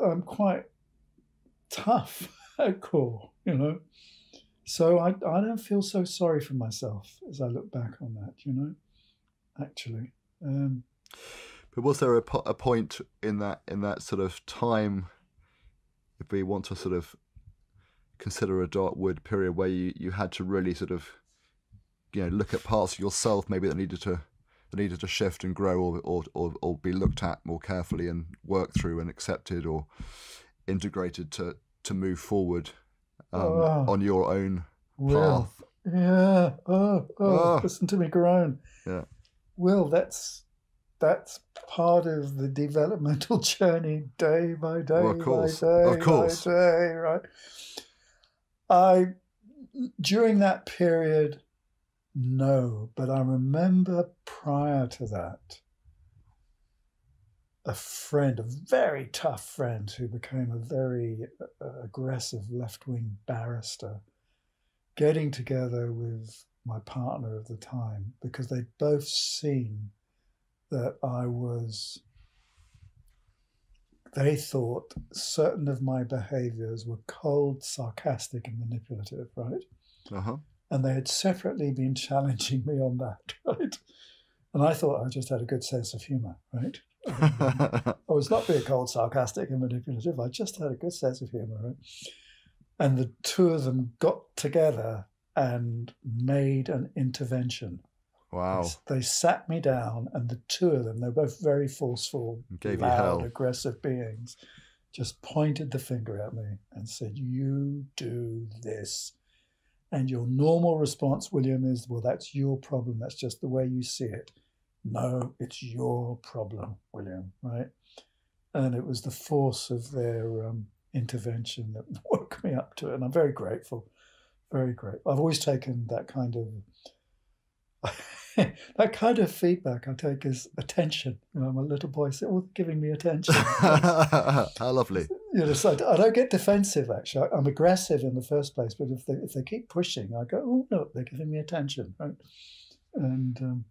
Speaker 2: I'm quite tough at core, So I don't feel so sorry for myself as I look back on that, actually.
Speaker 1: But was there a point in that sort of time, if we want to sort of consider a dark wood period, where you had to really sort of, look at parts of yourself maybe that needed to shift and grow, or be looked at more carefully and worked through and accepted or integrated to move forward on your own path?
Speaker 2: Yeah. Listen to me groan.
Speaker 1: Yeah.
Speaker 2: Will, that's part of the developmental journey, day by day,
Speaker 1: of course.
Speaker 2: by day, right? During that period, no, but I remember prior to that, a very tough friend who became a very aggressive left-wing barrister, getting together with my partner of the time because they'd both seen that they thought certain of my behaviors were cold, sarcastic, and manipulative, right?
Speaker 1: Uh-huh.
Speaker 2: And they had separately been challenging me on that, right? And I thought I just had a good sense of humor, right? I was not being cold, sarcastic, and manipulative. I just had a good sense of humor, right? And the two of them got together and made an intervention.
Speaker 1: Wow.
Speaker 2: They sat me down, and the two of them, they're both very forceful, loud, aggressive beings, just pointed the finger at me and said, you do this. And your normal response, William, is, well, that's your problem. That's just the way you see it. No, it's your problem, William, right? And it was the force of their intervention that woke me up to it. And I'm very grateful, very grateful. I've always taken that kind of feedback I take as attention. My little boy said, "Oh, giving me attention."
Speaker 1: How lovely.
Speaker 2: So I don't get defensive. Actually, I'm aggressive in the first place, but if they keep pushing, I go, "Oh no, they're giving me attention." Right? And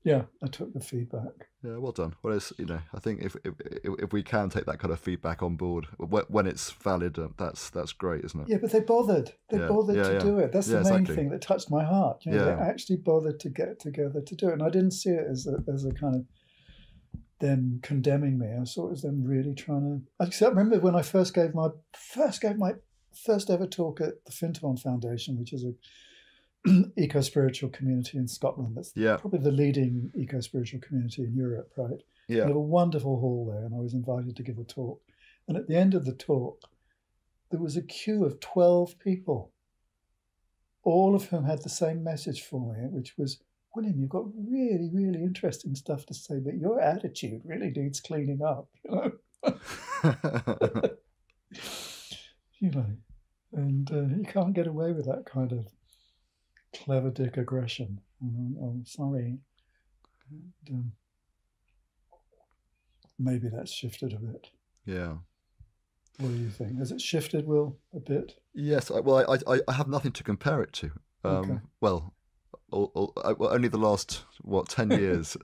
Speaker 2: Yeah, I took the feedback.
Speaker 1: Yeah, well done. Well, it's, I think if we can take that kind of feedback on board when it's valid, that's great, isn't it?
Speaker 2: Yeah, but they bothered. They bothered to do it. That's the main thing that touched my heart. They actually bothered to get together to do it, and I didn't see it as a kind of them condemning me. I saw it as them really trying to. I remember when I first gave my first ever talk at the Finton Foundation, which is a eco-spiritual community in Scotland. That's probably the leading eco-spiritual community in Europe, right? Yeah. They have a wonderful hall there, and I was invited to give a talk. And at the end of the talk, there was a queue of 12 people, all of whom had the same message for me, which was, William, you've got really, really interesting stuff to say, but your attitude really needs cleaning up, and you can't get away with that kind of clever dick aggression. I'm sorry. And, maybe that's shifted a bit.
Speaker 1: Yeah.
Speaker 2: What do you think? Has it shifted, Will, a bit?
Speaker 1: Yes. Well, I have nothing to compare it to.
Speaker 2: Okay.
Speaker 1: Well, only the last 10 years.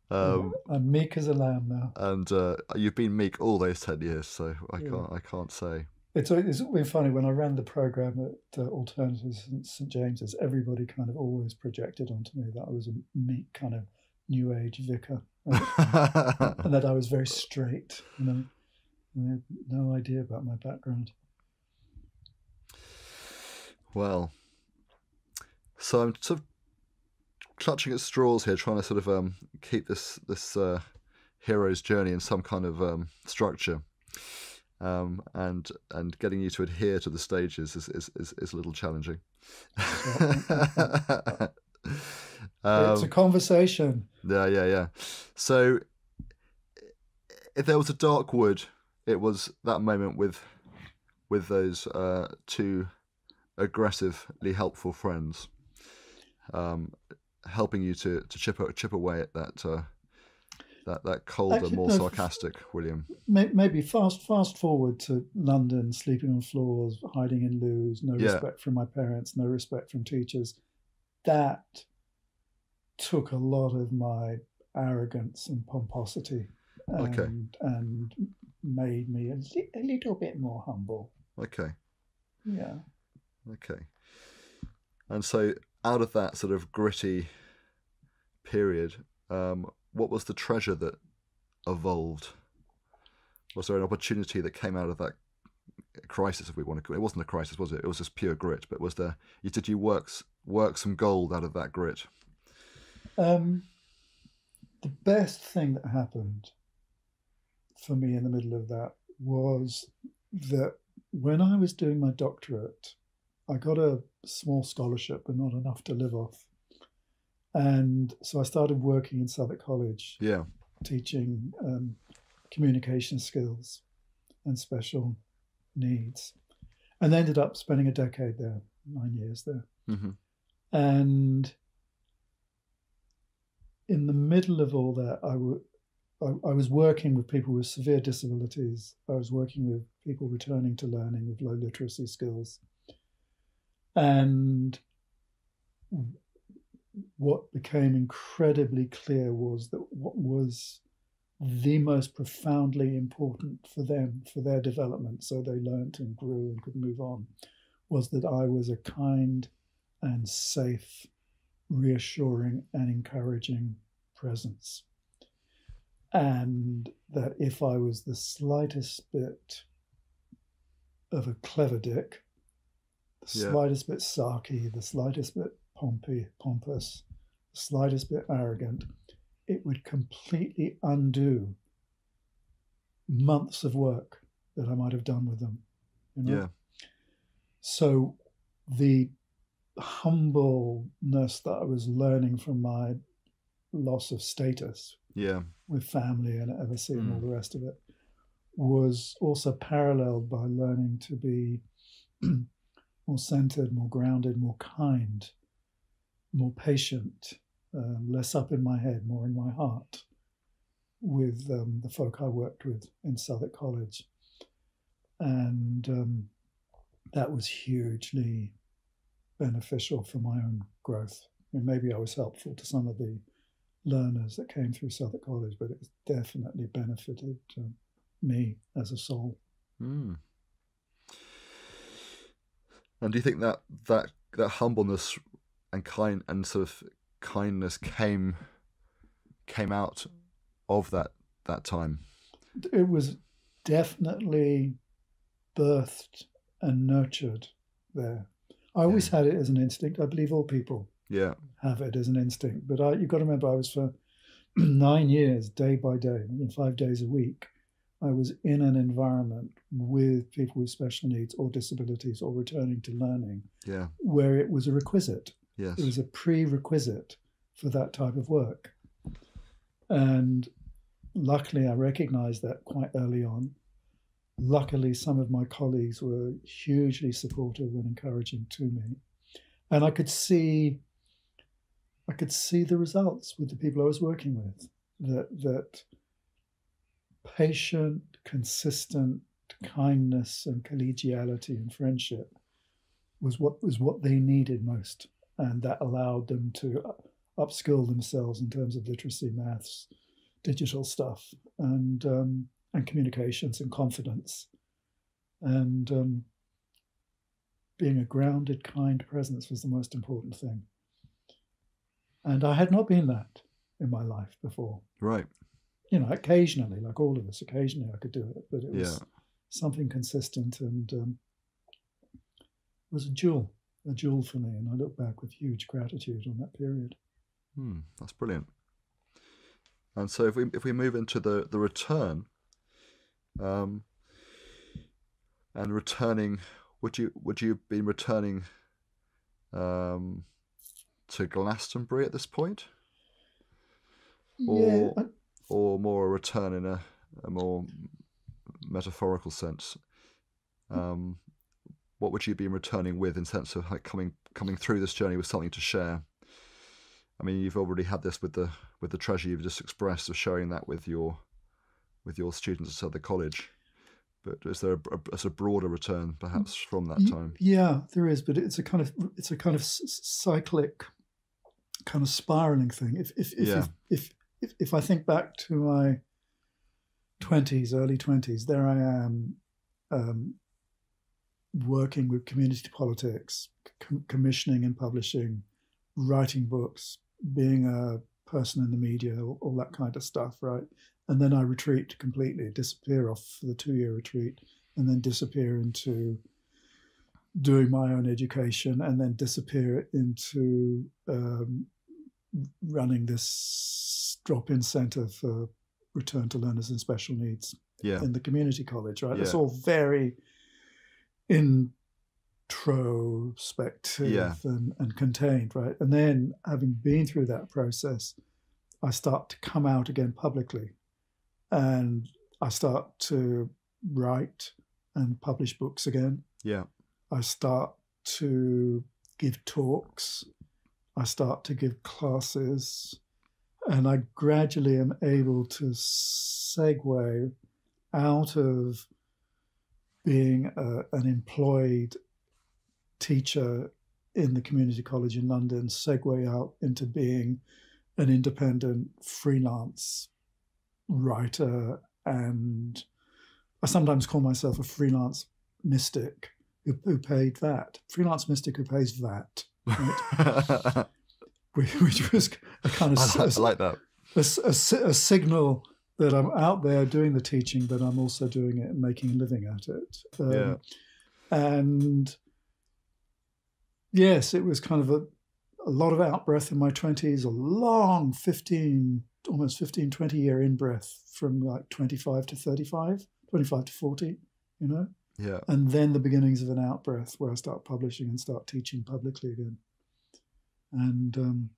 Speaker 2: I'm meek as a lamb now.
Speaker 1: And you've been meek all those 10 years, so I can't say.
Speaker 2: It's been funny when I ran the program at Alternatives at St James's. Everybody kind of always projected onto me that I was a meek kind of New Age vicar, right? And that I was very straight. And they had no idea about my background.
Speaker 1: Well, so I'm sort of clutching at straws here, trying to sort of keep this hero's journey in some kind of structure. And getting you to adhere to the stages is a little challenging.
Speaker 2: It's a conversation.
Speaker 1: Yeah. So, if there was a dark wood, it was that moment with those two aggressively helpful friends, helping you to chip away at that colder, more sarcastic William.
Speaker 2: Maybe fast forward to London, sleeping on floors, hiding in loos, no respect from my parents, no respect from teachers. That took a lot of my arrogance and pomposity and made me a little bit more humble.
Speaker 1: Okay.
Speaker 2: Yeah.
Speaker 1: Okay. And so out of that sort of gritty period, what was the treasure that evolved? Was there an opportunity that came out of that crisis, if we want to call it? It wasn't a crisis, was it? It was just pure grit. But did you work some gold out of that grit?
Speaker 2: The best thing that happened for me in the middle of that was that when I was doing my doctorate, I got a small scholarship, but not enough to live off. And so I started working in Southwark College, teaching communication skills and special needs, and ended up spending a decade there, 9 years there. Mm-hmm. And in the middle of all that, I was working with people with severe disabilities. I was working with people returning to learning with low literacy skills. And what became incredibly clear was that what was the most profoundly important for them, for their development, so they learnt and grew and could move on, was that I was a kind and safe, reassuring and encouraging presence. And that if I was the slightest bit of a clever dick, the slightest bit sarky, the slightest bit pompous, the slightest bit arrogant, it would completely undo months of work that I might have done with them. Yeah. So the humbleness that I was learning from my loss of status with family and FSC and all the rest of it was also paralleled by learning to be more centered, more grounded, more kind, more patient, less up in my head, more in my heart with the folk I worked with in Southwark College. And that was hugely beneficial for my own growth. And maybe I was helpful to some of the learners that came through Southwark College, but it definitely benefited me as a soul.
Speaker 1: Mm. And do you think that humbleness and sort of kindness came out of that time?
Speaker 2: It was definitely birthed and nurtured there. I always had it as an instinct. I believe all people have it as an instinct. But you've got to remember, I was for 9 years, day by day, 5 days a week, I was in an environment with people with special needs or disabilities or returning to learning, where it was a requisite.
Speaker 1: Yes.
Speaker 2: It was a prerequisite for that type of work. And luckily, I recognized that quite early on. Luckily, some of my colleagues were hugely supportive and encouraging to me. And I could see the results with the people I was working with, that patient, consistent kindness and collegiality and friendship was what they needed most. And that allowed them to upskill themselves in terms of literacy, maths, digital stuff, and communications and confidence. And being a grounded, kind presence was the most important thing. And I had not been that in my life before.
Speaker 1: Right.
Speaker 2: Occasionally, like all of us, occasionally I could do it, but it was something consistent, and it was a jewel for me. And I look back with huge gratitude on that period.
Speaker 1: That's brilliant. And so if we move into the return, and returning, would you have been returning to Glastonbury at this point, or more a return in a more metaphorical sense? What would you be returning with, in sense of like coming through this journey with something to share? I mean, you've already had this with the treasure you've just expressed, of sharing that with your students at Southwark College. But is there a broader return, perhaps, from that time?
Speaker 2: Yeah, there is, but it's a kind of cyclic, kind of spiraling thing. If I think back to my early 20s, there I am, working with community politics, commissioning and publishing, writing books, being a person in the media, all that kind of stuff, right? And then I retreat completely, disappear off for the 2-year retreat, and then disappear into doing my own education, and then disappear into running this drop-in centre for return to learners and special needs in the community college, right? It's all very introspective and contained, right? And then, having been through that process, I start to come out again publicly, and I start to write and publish books again. I start to give talks. I start to give classes, and I gradually am able to segue out of being an employed teacher in the community college in London, segue out into being an independent freelance writer. And I sometimes call myself a freelance mystic who paid VAT. Freelance mystic who pays VAT. Right? Which was a kind of
Speaker 1: I like that.
Speaker 2: A signal that I'm out there doing the teaching, but I'm also doing it and making a living at it. And yes, it was kind of a lot of out breath in my 20s, a long 20 year in breath from like 25 to 35, 25 to 40, and then the beginnings of an out breath where I start publishing and start teaching publicly again. And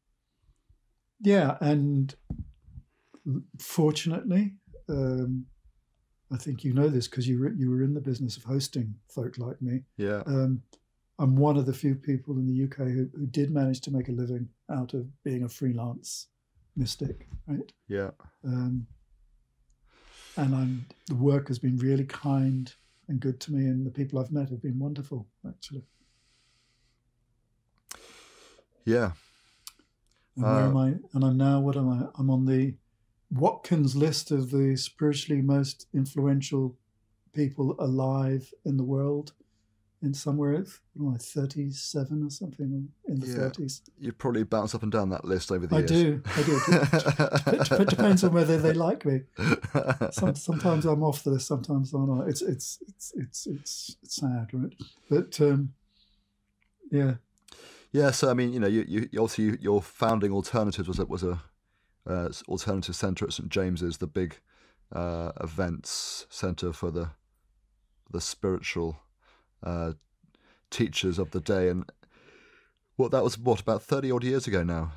Speaker 2: and fortunately, I think you know this because you were in the business of hosting folk like me. I'm one of the few people in the UK who did manage to make a living out of being a freelance mystic, right? And the work has been really kind and good to me, and the people I've met have been wonderful, actually. And where am I? And I'm now, what am I? I'm on the Watkins list of the spiritually most influential people alive in the world. In somewhere, 37 or something in the 30s.
Speaker 1: You probably bounce up and down that list over the years.
Speaker 2: I do. It depends on whether they like me. Sometimes I'm off the list, sometimes I'm not. It's sad, right? But yeah.
Speaker 1: Yeah. So I mean, you obviously your founding Alternatives was a alternative centre at St James's, the big events centre for the spiritual teachers of the day, and that was about 30 odd years ago now,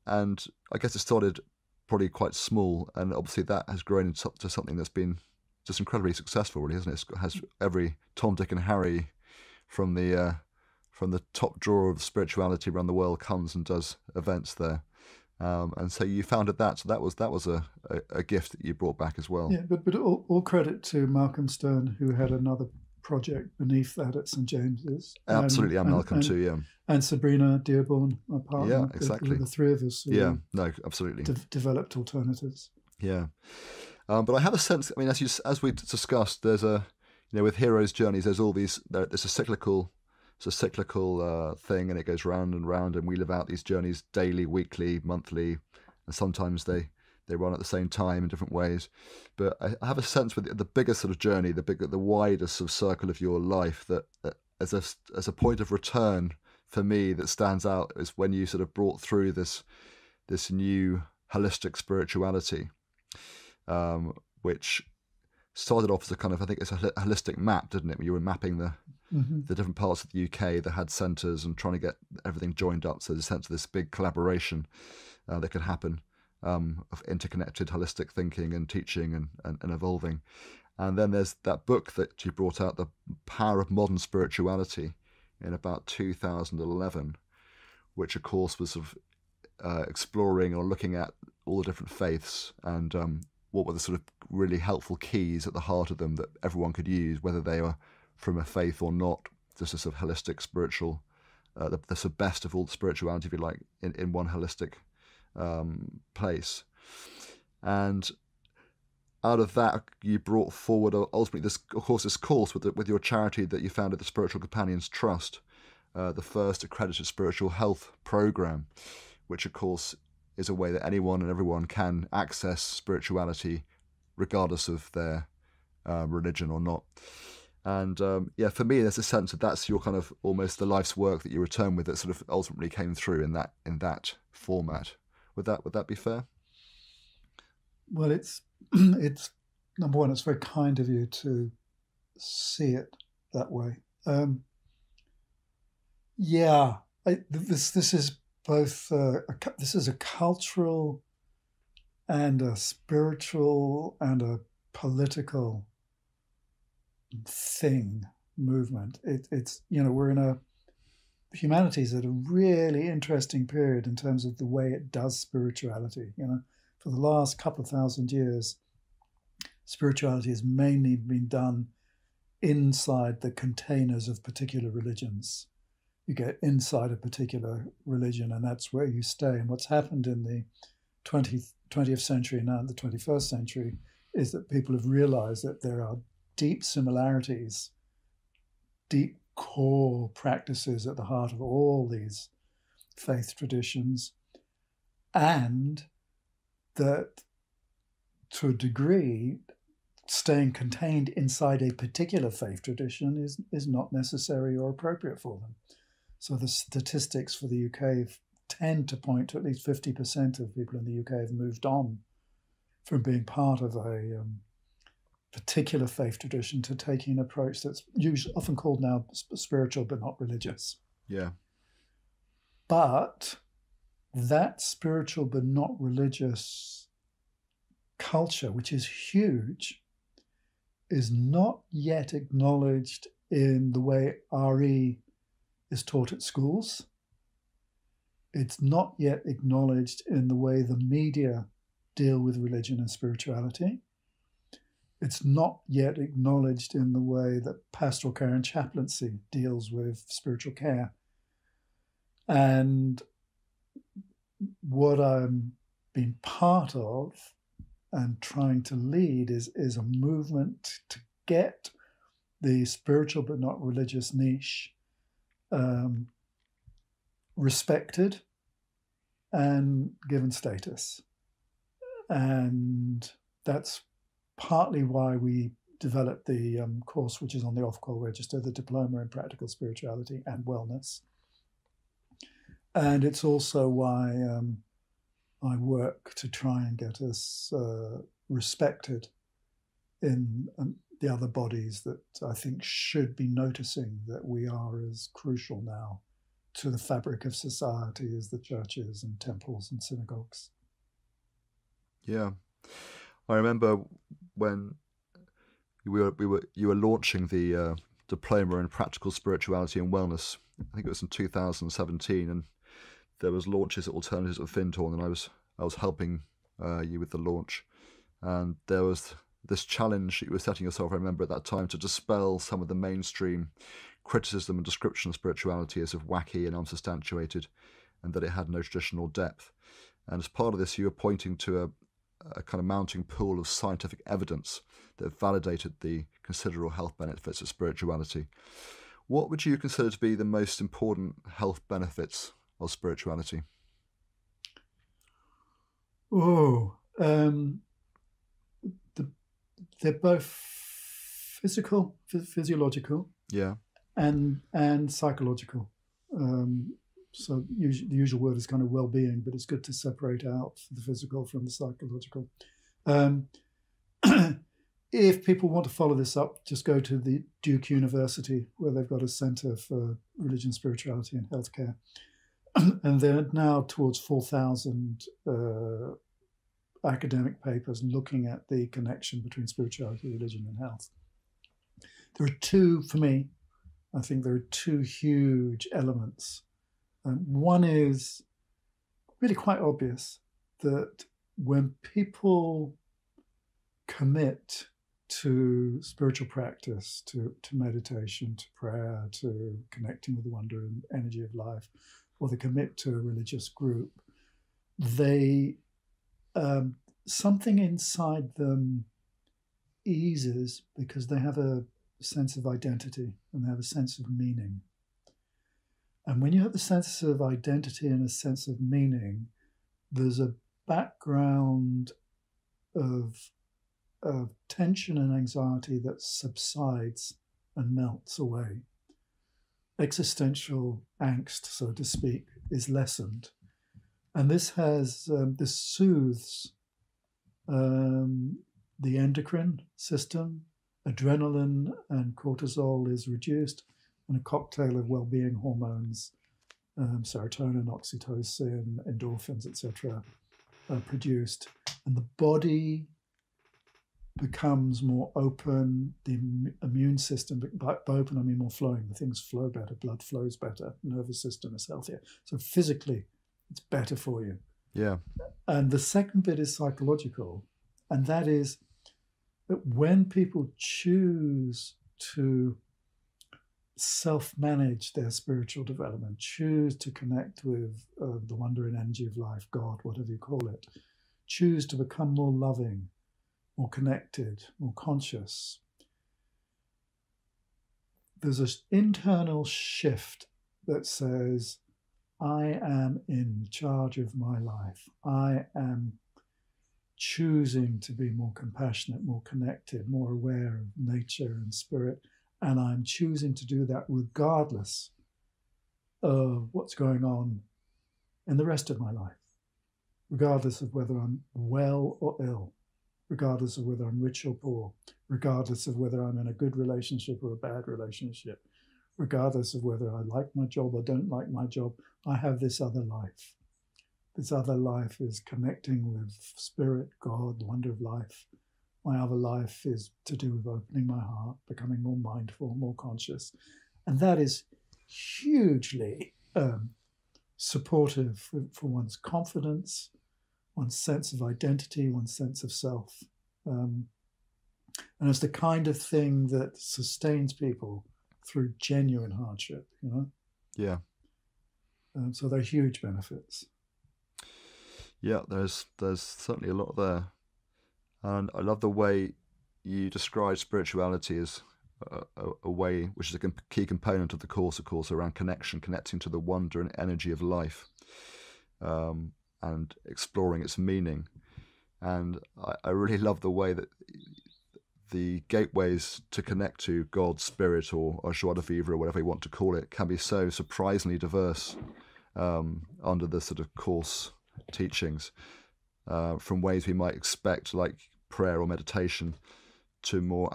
Speaker 1: and I guess it started probably quite small, and obviously that has grown into something that's been just incredibly successful, really, hasn't it? It has every Tom, Dick and Harry from the top drawer of spirituality around the world comes and does events there, and so you founded that, so that was a gift that you brought back as well.
Speaker 2: Yeah, but all credit to Malcolm Stern, who had another project beneath that at St James's.
Speaker 1: Absolutely, and Malcolm too, yeah.
Speaker 2: And Sabrina Dearborn, my partner.
Speaker 1: Yeah, exactly.
Speaker 2: The three of us.
Speaker 1: Absolutely.
Speaker 2: Developed Alternatives.
Speaker 1: Yeah, but I have a sense. I mean, as we discussed, there's with heroes' journeys, there's all these. There's a cyclical thing, and it goes round and round, and we live out these journeys daily, weekly, monthly, and sometimes they run at the same time in different ways. But I have a sense with the bigger sort of journey, the wider sort of circle of your life, that as a point of return for me that stands out is when you sort of brought through this new holistic spirituality, which started off as a kind of, I think it's a holistic map, didn't it? When you were mapping the different parts of the UK that had centres and trying to get everything joined up, so there's a sense of this big collaboration that could happen. Of interconnected holistic thinking and teaching and evolving. And then there's that book that you brought out, The Power of Modern Spirituality, in about 2011, which of course was sort of exploring or looking at all the different faiths and what were the sort of really helpful keys at the heart of them that everyone could use, whether they were from a faith or not, just a sort of holistic spiritual, the sort of best of all the spirituality, if you like, in one holistic place. And out of that you brought forward ultimately this course with your charity that you founded, the Spiritual Companions Trust, the first accredited spiritual health program, which of course is a way that anyone and everyone can access spirituality regardless of their religion or not. And for me, there's a sense that that's your kind of almost the life's work that you return with, that sort of ultimately came through in that format. Would that be fair?
Speaker 2: Well, it's number one, it's very kind of you to see it that way. This is both this is a cultural and a spiritual and a political movement. It's we're in a humanities at a really interesting period in terms of the way it does spirituality. For the last couple of thousand years, spirituality has mainly been done inside the containers of particular religions. You get inside a particular religion, and that's where you stay. And what's happened in the 20th century and now in the 21st century is that people have realized that there are deep similarities, deep core practices at the heart of all these faith traditions, and that to a degree staying contained inside a particular faith tradition is not necessary or appropriate for them. So the statistics for the UK tend to point to at least 50% of people in the UK have moved on from being part of a particular faith tradition to taking an approach that's often called now spiritual but not religious.
Speaker 1: Yeah.
Speaker 2: But that spiritual but not religious culture, which is huge, is not yet acknowledged in the way RE is taught at schools. It's not yet acknowledged in the way the media deal with religion and spirituality. It's not yet acknowledged in the way that pastoral care and chaplaincy deals with spiritual care. And what I'm being part of and trying to lead is a movement to get the spiritual but not religious niche respected and given status. And that's partly why we developed the course, which is on the off-call register, the Diploma in Practical Spirituality and Wellness. And it's also why I work to try and get us respected in the other bodies that I think should be noticing that we are as crucial now to the fabric of society as the churches and temples and synagogues.
Speaker 1: Yeah, I remember when you were launching the Diploma in Practical Spirituality and Wellness. I think it was in 2017, and there was launches at Alternatives at Fintorn, and I was helping you with the launch, and there was this challenge that you were setting yourself, I remember at that time, to dispel some of the mainstream criticism and description of spirituality as of wacky and unsubstantiated, and that it had no traditional depth. And as part of this, you were pointing to a kind of mounting pool of scientific evidence that validated the considerable health benefits of spirituality. What would you consider to be the most important health benefits of spirituality?
Speaker 2: They're both physiological,
Speaker 1: yeah,
Speaker 2: and psychological. So the usual word is kind of well-being, but it's good to separate out the physical from the psychological. If people want to follow this up, just go to the Duke University, where they've got a Center for Religion, Spirituality and Healthcare. And they're now towards 4,000 academic papers looking at the connection between spirituality, religion and health. There are two, for me, I think there are two huge elements. One is really quite obvious, that when people commit to spiritual practice, to meditation, to prayer, to connecting with the wonder and energy of life, or they commit to a religious group, they something inside them eases because they have a sense of identity and they have a sense of meaning. And when you have a sense of identity and a sense of meaning, there's a background of tension and anxiety that subsides and melts away. Existential angst, so to speak, is lessened. And this soothes the endocrine system. Adrenaline and cortisol is reduced, and a cocktail of well-being hormones, serotonin, oxytocin, endorphins, etc., are produced, and the body becomes more open. The immune system, by open I mean more flowing. The things flow better, blood flows better, nervous system is healthier. So physically, it's better for you.
Speaker 1: Yeah.
Speaker 2: And the second bit is psychological, and that is that when people choose to self-manage their spiritual development, choose to connect with the wonder and energy of life, God, whatever you call it, choose to become more loving, more connected, more conscious, there's an internal shift that says, I am in charge of my life. I am choosing to be more compassionate, more connected, more aware of nature and spirit. And I'm choosing to do that regardless of what's going on in the rest of my life, regardless of whether I'm well or ill, regardless of whether I'm rich or poor, regardless of whether I'm in a good relationship or a bad relationship, regardless of whether I like my job or don't like my job. I have this other life. This other life is connecting with spirit, God, the wonder of life. My other life is to do with opening my heart, becoming more mindful, more conscious. And that is hugely supportive for one's confidence, one's sense of identity, one's sense of self. And it's the kind of thing that sustains people through genuine hardship, you know?
Speaker 1: Yeah.
Speaker 2: So they're huge benefits.
Speaker 1: Yeah, there's certainly a lot there. And I love the way you describe spirituality as a way, which is a key component of the course, of course, around connecting to the wonder and energy of life, and exploring its meaning. And I really love the way that the gateways to connect to God, spirit, or joie de vivre, or whatever you want to call it, can be so surprisingly diverse under the sort of course teachings, from ways we might expect, like prayer or meditation, to more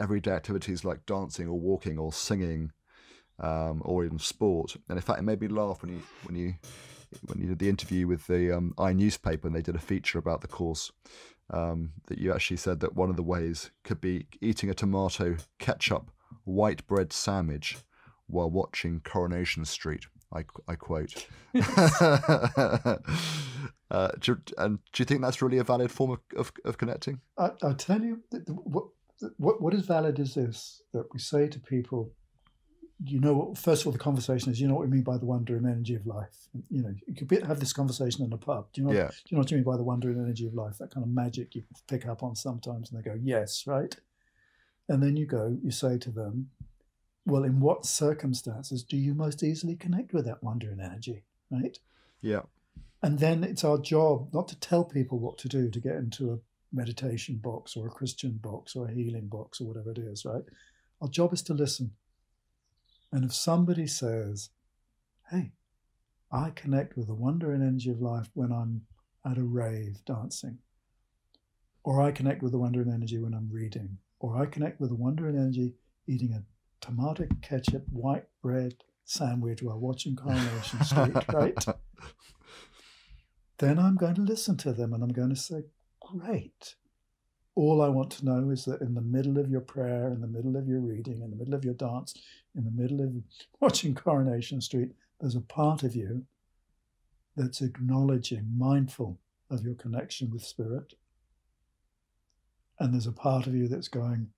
Speaker 1: everyday activities like dancing or walking or singing, or even sport. And in fact, it made me laugh when you did the interview with the newspaper, and they did a feature about the course, that you actually said that one of the ways could be eating a tomato ketchup white bread sandwich while watching Coronation Street. I quote. Do you think that's really a valid form of connecting?
Speaker 2: I'll tell you, what is valid is this, that we say to people, first of all, the conversation is, what we mean by the wonder and energy of life. You could have this conversation in a pub. Do you know what you mean by the wonder and energy of life? That kind of magic you pick up on sometimes, and they go, yes, right? And then you say to them, well, in what circumstances do you most easily connect with that wonder and energy, right?
Speaker 1: Yeah.
Speaker 2: And then it's our job not to tell people what to do to get into a meditation box or a Christian box or a healing box or whatever it is, right? Our job is to listen. And if somebody says, hey, I connect with the wonder and energy of life when I'm at a rave dancing, or I connect with the wonder and energy when I'm reading, or I connect with the wonder and energy eating a tomato ketchup white bread sandwich while watching Coronation Street, right? Then I'm going to listen to them and I'm going to say, great. All I want to know is that in the middle of your prayer, in the middle of your reading, in the middle of your dance, in the middle of watching Coronation Street, there's a part of you that's acknowledging, mindful of your connection with spirit. And there's a part of you that's going,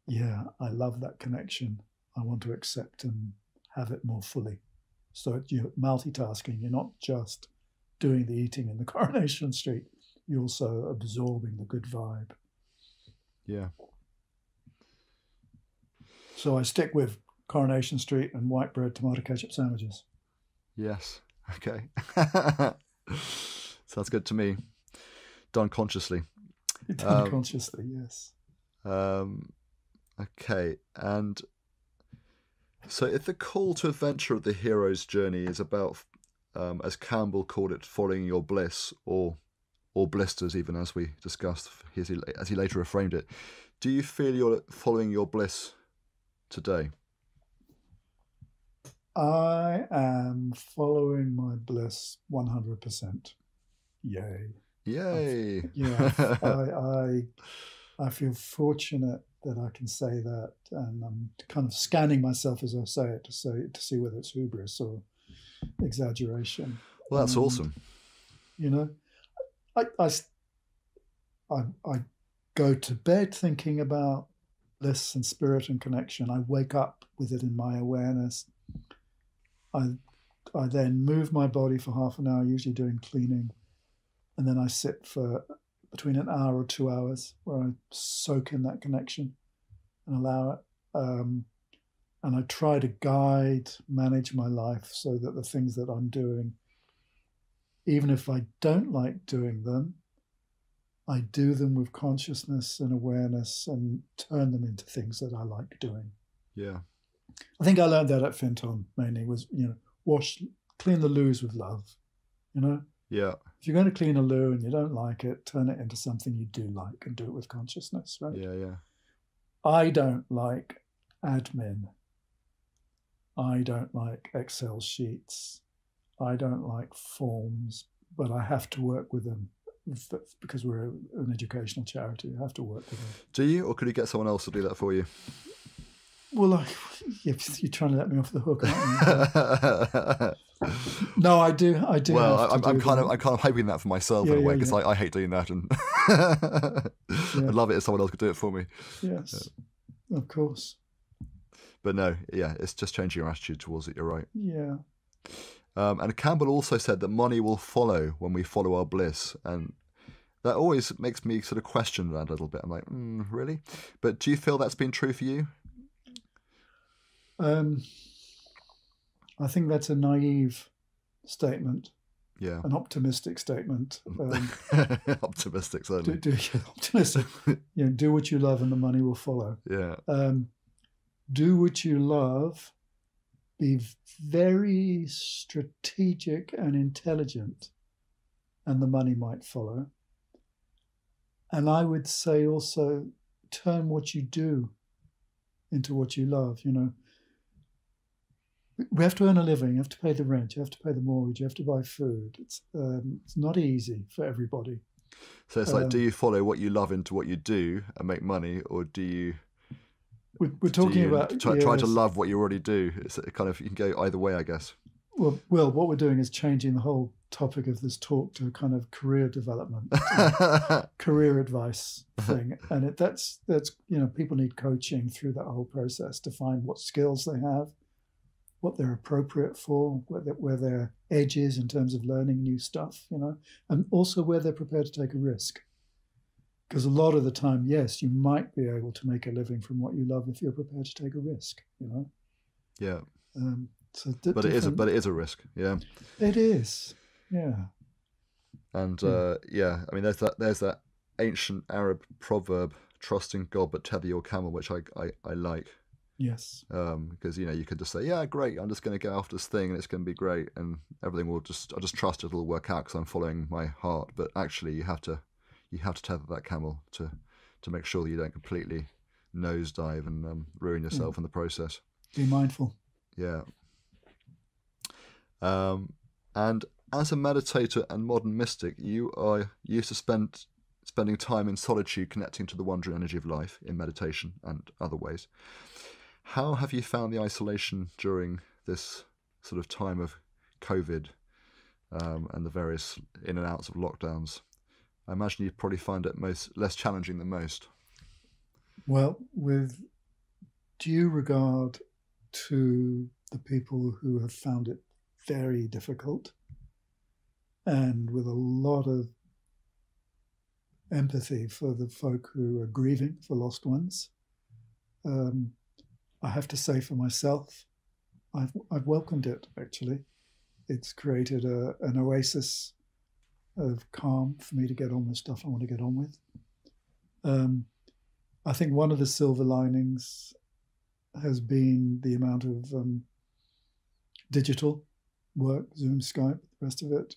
Speaker 2: yeah, I love that connection. I want to accept and have it more fully. So you're multitasking. You're not just doing the eating in the Coronation Street. You're also absorbing the good vibe.
Speaker 1: Yeah.
Speaker 2: So I stick with Coronation Street and white bread tomato ketchup sandwiches.
Speaker 1: Yes. Okay. Sounds good to me. Done consciously.
Speaker 2: Done consciously, yes.
Speaker 1: Okay. And so if the call to adventure of the hero's journey is about, as Campbell called it, following your bliss, or blisters, even as we discussed, as he later reframed it, do you feel you're following your bliss today?
Speaker 2: I am following my bliss 100%. Yay.
Speaker 1: Yay.
Speaker 2: I feel fortunate that I can say that, and I'm kind of scanning myself as I say it to see whether it's hubris or exaggeration.
Speaker 1: Well, that's awesome.
Speaker 2: I go to bed thinking about bliss and spirit and connection. I wake up with it in my awareness. I then move my body for half an hour, usually doing cleaning, and then I sit for between an hour or 2 hours where I soak in that connection and allow it. And I try to manage my life so that the things that I'm doing, even if I don't like doing them, I do them with consciousness and awareness and turn them into things that I like doing.
Speaker 1: Yeah.
Speaker 2: I think I learned that at Finton mainly was, clean the loos with love,
Speaker 1: Yeah.
Speaker 2: If you're going to clean a loo and you don't like it, turn it into something you do like and do it with consciousness, right?
Speaker 1: Yeah.
Speaker 2: I don't like admin. I don't like Excel sheets. I don't like forms, but I have to work with them because we're an educational charity. I have to work with them.
Speaker 1: Do you, or could you get someone else to do that for you?
Speaker 2: Well, you're trying to let me off the hook, aren't you? No, I do.
Speaker 1: Well, I'm kind of hoping that for myself in a way, because I hate doing that, and I'd love it if someone else could do it for me.
Speaker 2: Yes, of course.
Speaker 1: But no, it's just changing your attitude towards it. You're right.
Speaker 2: Yeah,
Speaker 1: And Campbell also said that money will follow when we follow our bliss. And that always makes me sort of question that a little bit. I'm like, really? But do you feel that's been true for you?
Speaker 2: I think that's a naive statement.
Speaker 1: Yeah.
Speaker 2: An optimistic statement.
Speaker 1: Optimistic, certainly.
Speaker 2: Optimistic. Do what you love and the money will follow.
Speaker 1: Yeah.
Speaker 2: Do what you love. Be very strategic and intelligent, and the money might follow. And I would say also, turn what you do into what you love. We have to earn a living. You have to pay the rent. You have to pay the mortgage. You have to buy food. It's not easy for everybody.
Speaker 1: So it's like, do you follow what you love into what you do and make money, or do you?
Speaker 2: We're talking about
Speaker 1: try to love what you already do. It's kind of, you can go either way, I guess.
Speaker 2: Well, what we're doing is changing the whole topic of this talk to a kind of career development, career advice thing, and that's people need coaching through that whole process to find what skills they have, what they're appropriate for, where their edge is in terms of learning new stuff, and also where they're prepared to take a risk. Because a lot of the time, yes, you might be able to make a living from what you love if you're prepared to take a risk,
Speaker 1: Yeah.
Speaker 2: But it
Speaker 1: is a risk. Yeah.
Speaker 2: It is. Yeah.
Speaker 1: And I mean, there's that ancient Arab proverb, "Trust in God, but tether your camel," which I like.
Speaker 2: Yes.
Speaker 1: Because you could just say, yeah, great, I'm just going to go after this thing and it's going to be great and everything will I'll just trust it'll work out because I'm following my heart. But actually, you have to tether that camel to make sure that you don't completely nosedive and ruin yourself in the process.
Speaker 2: Be mindful.
Speaker 1: Yeah. And as a meditator and modern mystic, you are used to spending time in solitude, connecting to the wandering energy of life in meditation and other ways. How have you found the isolation during this sort of time of COVID and the various in and outs of lockdowns? I imagine you'd probably find it less challenging than most.
Speaker 2: Well, with due regard to the people who have found it very difficult, and with a lot of empathy for the folk who are grieving for lost ones, I have to say for myself, I've welcomed it, actually. It's created an oasis of calm for me to get on with stuff I want to get on with. I think one of the silver linings has been the amount of digital work, Zoom, Skype, the rest of it.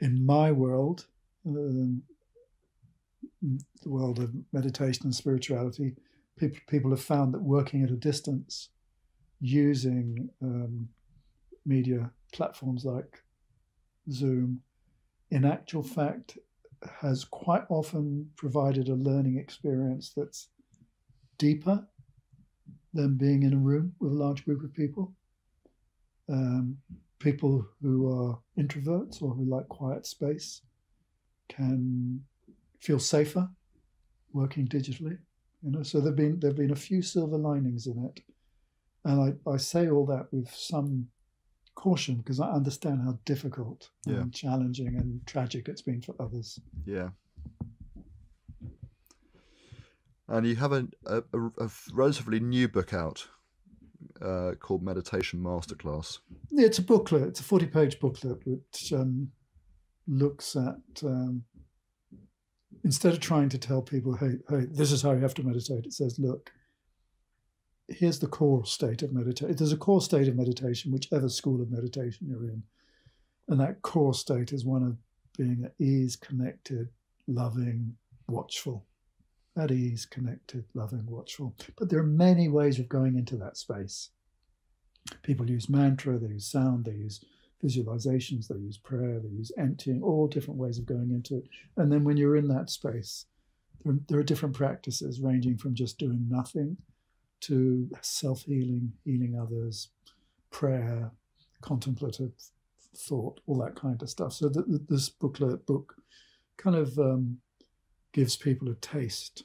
Speaker 2: In my world, the world of meditation and spirituality, people have found that working at a distance using media platforms like Zoom, in actual fact, has quite often provided a learning experience that's deeper than being in a room with a large group of people. People who are introverts or who like quiet space can feel safer working digitally. So there've been a few silver linings in it, and I say all that with some caution because I understand how difficult and challenging and tragic it's been for others.
Speaker 1: Yeah. And you have a relatively new book out called Meditation Masterclass.
Speaker 2: It's a booklet. It's a 40-page booklet which looks at, instead of trying to tell people, hey, this is how you have to meditate, it says, look, here's the core state of meditation. There's a core state of meditation, whichever school of meditation you're in. And that core state is one of being at ease, connected, loving, watchful. At ease, connected, loving, watchful. But there are many ways of going into that space. People use mantra, they use sound, they use visualizations, they use prayer, they use emptying, all different ways of going into it. And then when you're in that space, there are different practices ranging from just doing nothing to self-healing, healing others, prayer, contemplative thought, all that kind of stuff. So this book kind of gives people a taste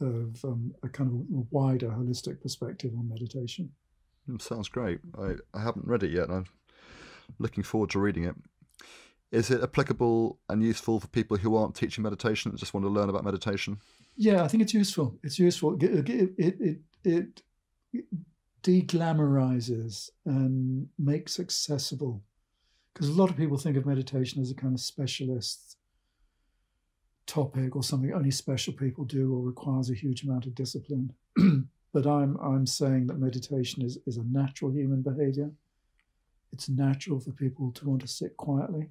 Speaker 2: of a kind of wider holistic perspective on meditation.
Speaker 1: Sounds great. I haven't read it yet, and I'm looking forward to reading it. Is it applicable and useful for people who aren't teaching meditation and just want to learn about meditation?
Speaker 2: Yeah, I think it's useful. It's useful. It de-glamorizes and makes accessible, because a lot of people think of meditation as a kind of specialist topic or something only special people do or requires a huge amount of discipline. But I'm saying that meditation is a natural human behavior. It's natural for people to want to sit quietly,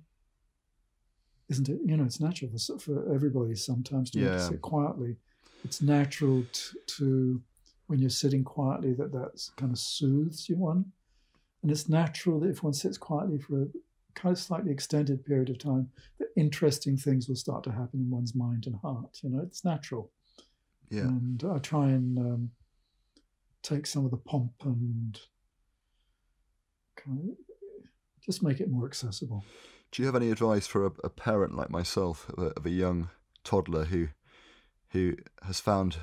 Speaker 2: isn't it? It's natural for everybody sometimes to want to sit quietly. It's natural to when you're sitting quietly that kind of soothes you one. And it's natural that if one sits quietly for a kind of slightly extended period of time, that interesting things will start to happen in one's mind and heart. It's natural. Yeah. And I try and take some of the pomp and kind of just make it more accessible.
Speaker 1: Do you have any advice for a parent like myself of a young toddler who has found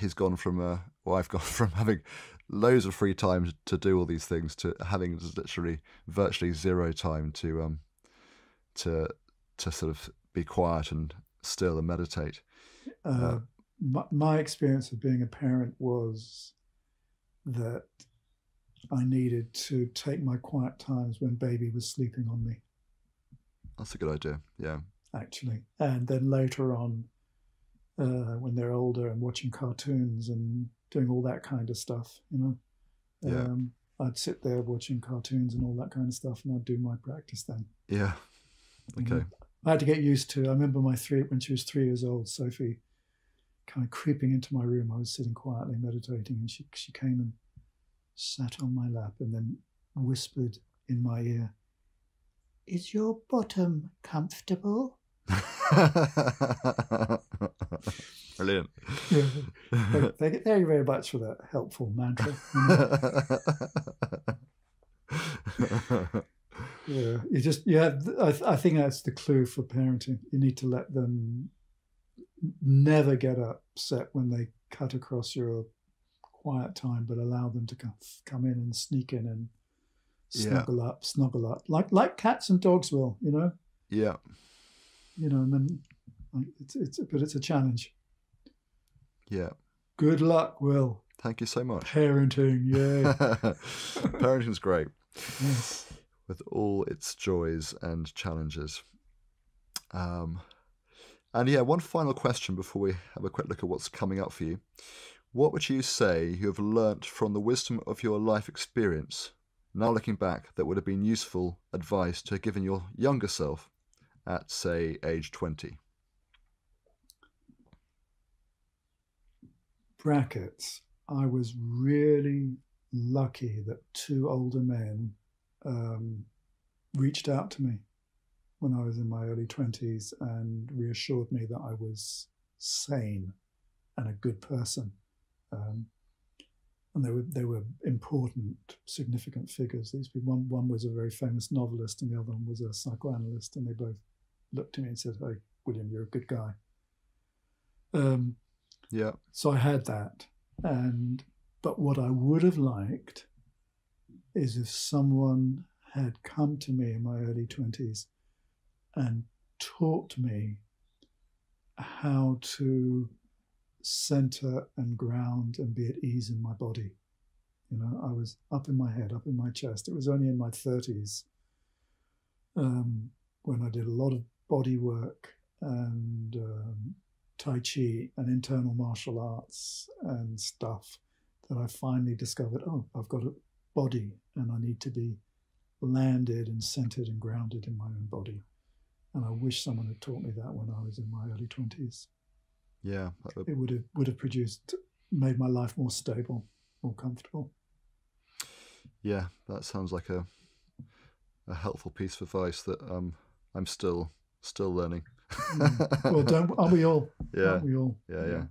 Speaker 1: I've gone from having loads of free time to do all these things to having literally virtually zero time to sort of be quiet and still and meditate?
Speaker 2: My experience of being a parent was that I needed to take my quiet times when baby was sleeping on me.
Speaker 1: That's a good idea, yeah. Actually.
Speaker 2: And then later on, when they're older and watching cartoons and doing all that kind of stuff, I'd sit there watching cartoons and all that kind of stuff, and I'd do my practice then.
Speaker 1: Yeah, okay.
Speaker 2: I had to get used to. I remember when she was 3 years old, Sophie, kind of creeping into my room. I was sitting quietly meditating, and she came and sat on my lap and then whispered in my ear, "Is your bottom comfortable?"
Speaker 1: Brilliant.
Speaker 2: Yeah. Thank you very much for that helpful mantra. I think that's the clue for parenting. You need to let them never get upset when they cut across your quiet time, but allow them to come in and sneak in and snuggle up, like cats and dogs will,
Speaker 1: Yeah.
Speaker 2: And then it's a challenge.
Speaker 1: Yeah.
Speaker 2: Good luck, Will.
Speaker 1: Thank you so much.
Speaker 2: Parenting, yeah.
Speaker 1: Parenting's great.
Speaker 2: Yes.
Speaker 1: With all its joys and challenges. And one final question before we have a quick look at what's coming up for you. What would you say you have learnt from the wisdom of your life experience, now looking back, that would have been useful advice to have given your younger self at, say, age 20?
Speaker 2: Brackets. I was really lucky that 2 older men reached out to me when I was in my early 20s and reassured me that I was sane and a good person. And they were important, significant figures. These people, one was a very famous novelist and the other one was a psychoanalyst, and they both looked at me and said, "Hey, William, you're a good guy." So I had that. But what I would have liked is if someone had come to me in my early 20s and taught me how to center and ground and be at ease in my body. I was up in my head, up in my chest. It was only in my 30s when I did a lot of body work and Tai Chi and internal martial arts and stuff that I finally discovered, I've got a body and I need to be landed and centered and grounded in my own body. And I wish someone had taught me that when I was in my early 20s.
Speaker 1: Yeah.
Speaker 2: It would have made my life more stable, more comfortable.
Speaker 1: Yeah, that sounds like a helpful piece of advice that I'm still learning.
Speaker 2: Well, aren't we all?
Speaker 1: Yeah.
Speaker 2: Aren't we all?
Speaker 1: Yeah.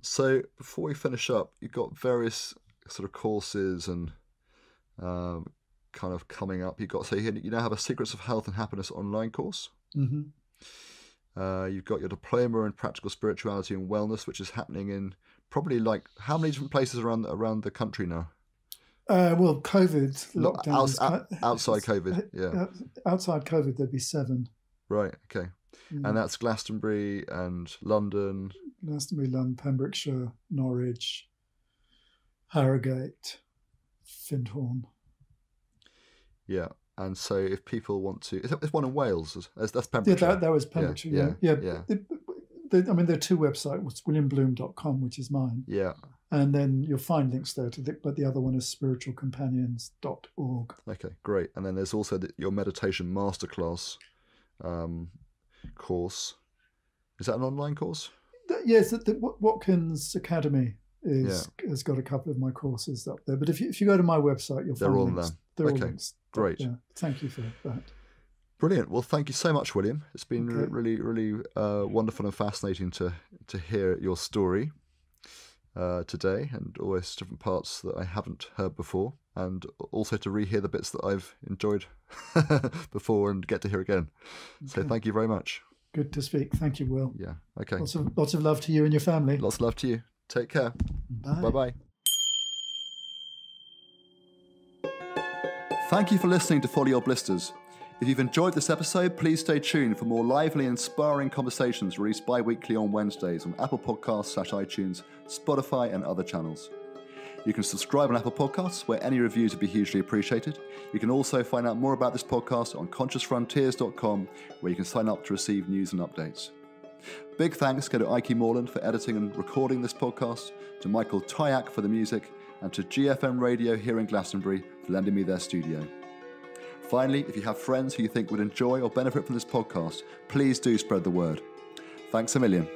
Speaker 1: So before we finish up, you've got various sort of courses and kind of coming up. You now have a Secrets of Health and Happiness online course.
Speaker 2: Mm-hmm.
Speaker 1: You've got your diploma in practical spirituality and wellness, which is happening in probably like how many different places around the country now?
Speaker 2: Well, COVID lockdown
Speaker 1: outside COVID, yeah.
Speaker 2: Outside COVID, there'd be 7.
Speaker 1: Right. Okay. Yeah. And that's Glastonbury and London.
Speaker 2: Glastonbury, London, Pembrokeshire, Norwich, Harrogate, Findhorn.
Speaker 1: Yeah. And so if people want to, it's one in Wales. That's Pembrokeshire.
Speaker 2: Yeah, that was Pembrokeshire. Yeah. There are 2 websites. It's williambloom.com, which is mine.
Speaker 1: Yeah.
Speaker 2: And then you'll find links there but the other one is spiritualcompanions.org.
Speaker 1: Okay, great. And then there's also your meditation masterclass course. Is that an online course?
Speaker 2: Yes, the Watkins Academy has got a couple of my courses up there. But if you go to my website, you'll find links. They're all links.
Speaker 1: Great.
Speaker 2: Yeah, thank you for that.
Speaker 1: Brilliant. Well, thank you so much, William. It's been really, really wonderful and fascinating to hear your story today, and always different parts that I haven't heard before, and also to rehear the bits that I've enjoyed before and get to hear again. So thank you very much.
Speaker 2: Good to speak. Thank you, Will.
Speaker 1: Yeah. Okay.
Speaker 2: Lots of love to you and your family.
Speaker 1: Lots of love to you. Take care.
Speaker 2: Bye.
Speaker 1: Bye-bye. Thank you for listening to Follow Your Blisters. If you've enjoyed this episode, please stay tuned for more lively and inspiring conversations released bi-weekly on Wednesdays on Apple Podcasts, iTunes, Spotify and other channels. You can subscribe on Apple Podcasts, where any reviews would be hugely appreciated. You can also find out more about this podcast on consciousfrontiers.com, where you can sign up to receive news and updates. Big thanks go to Ike Morland for editing and recording this podcast, to Michael Tyak for the music, and to GFM Radio here in Glastonbury for lending me their studio. Finally, if you have friends who you think would enjoy or benefit from this podcast, please do spread the word. Thanks a million.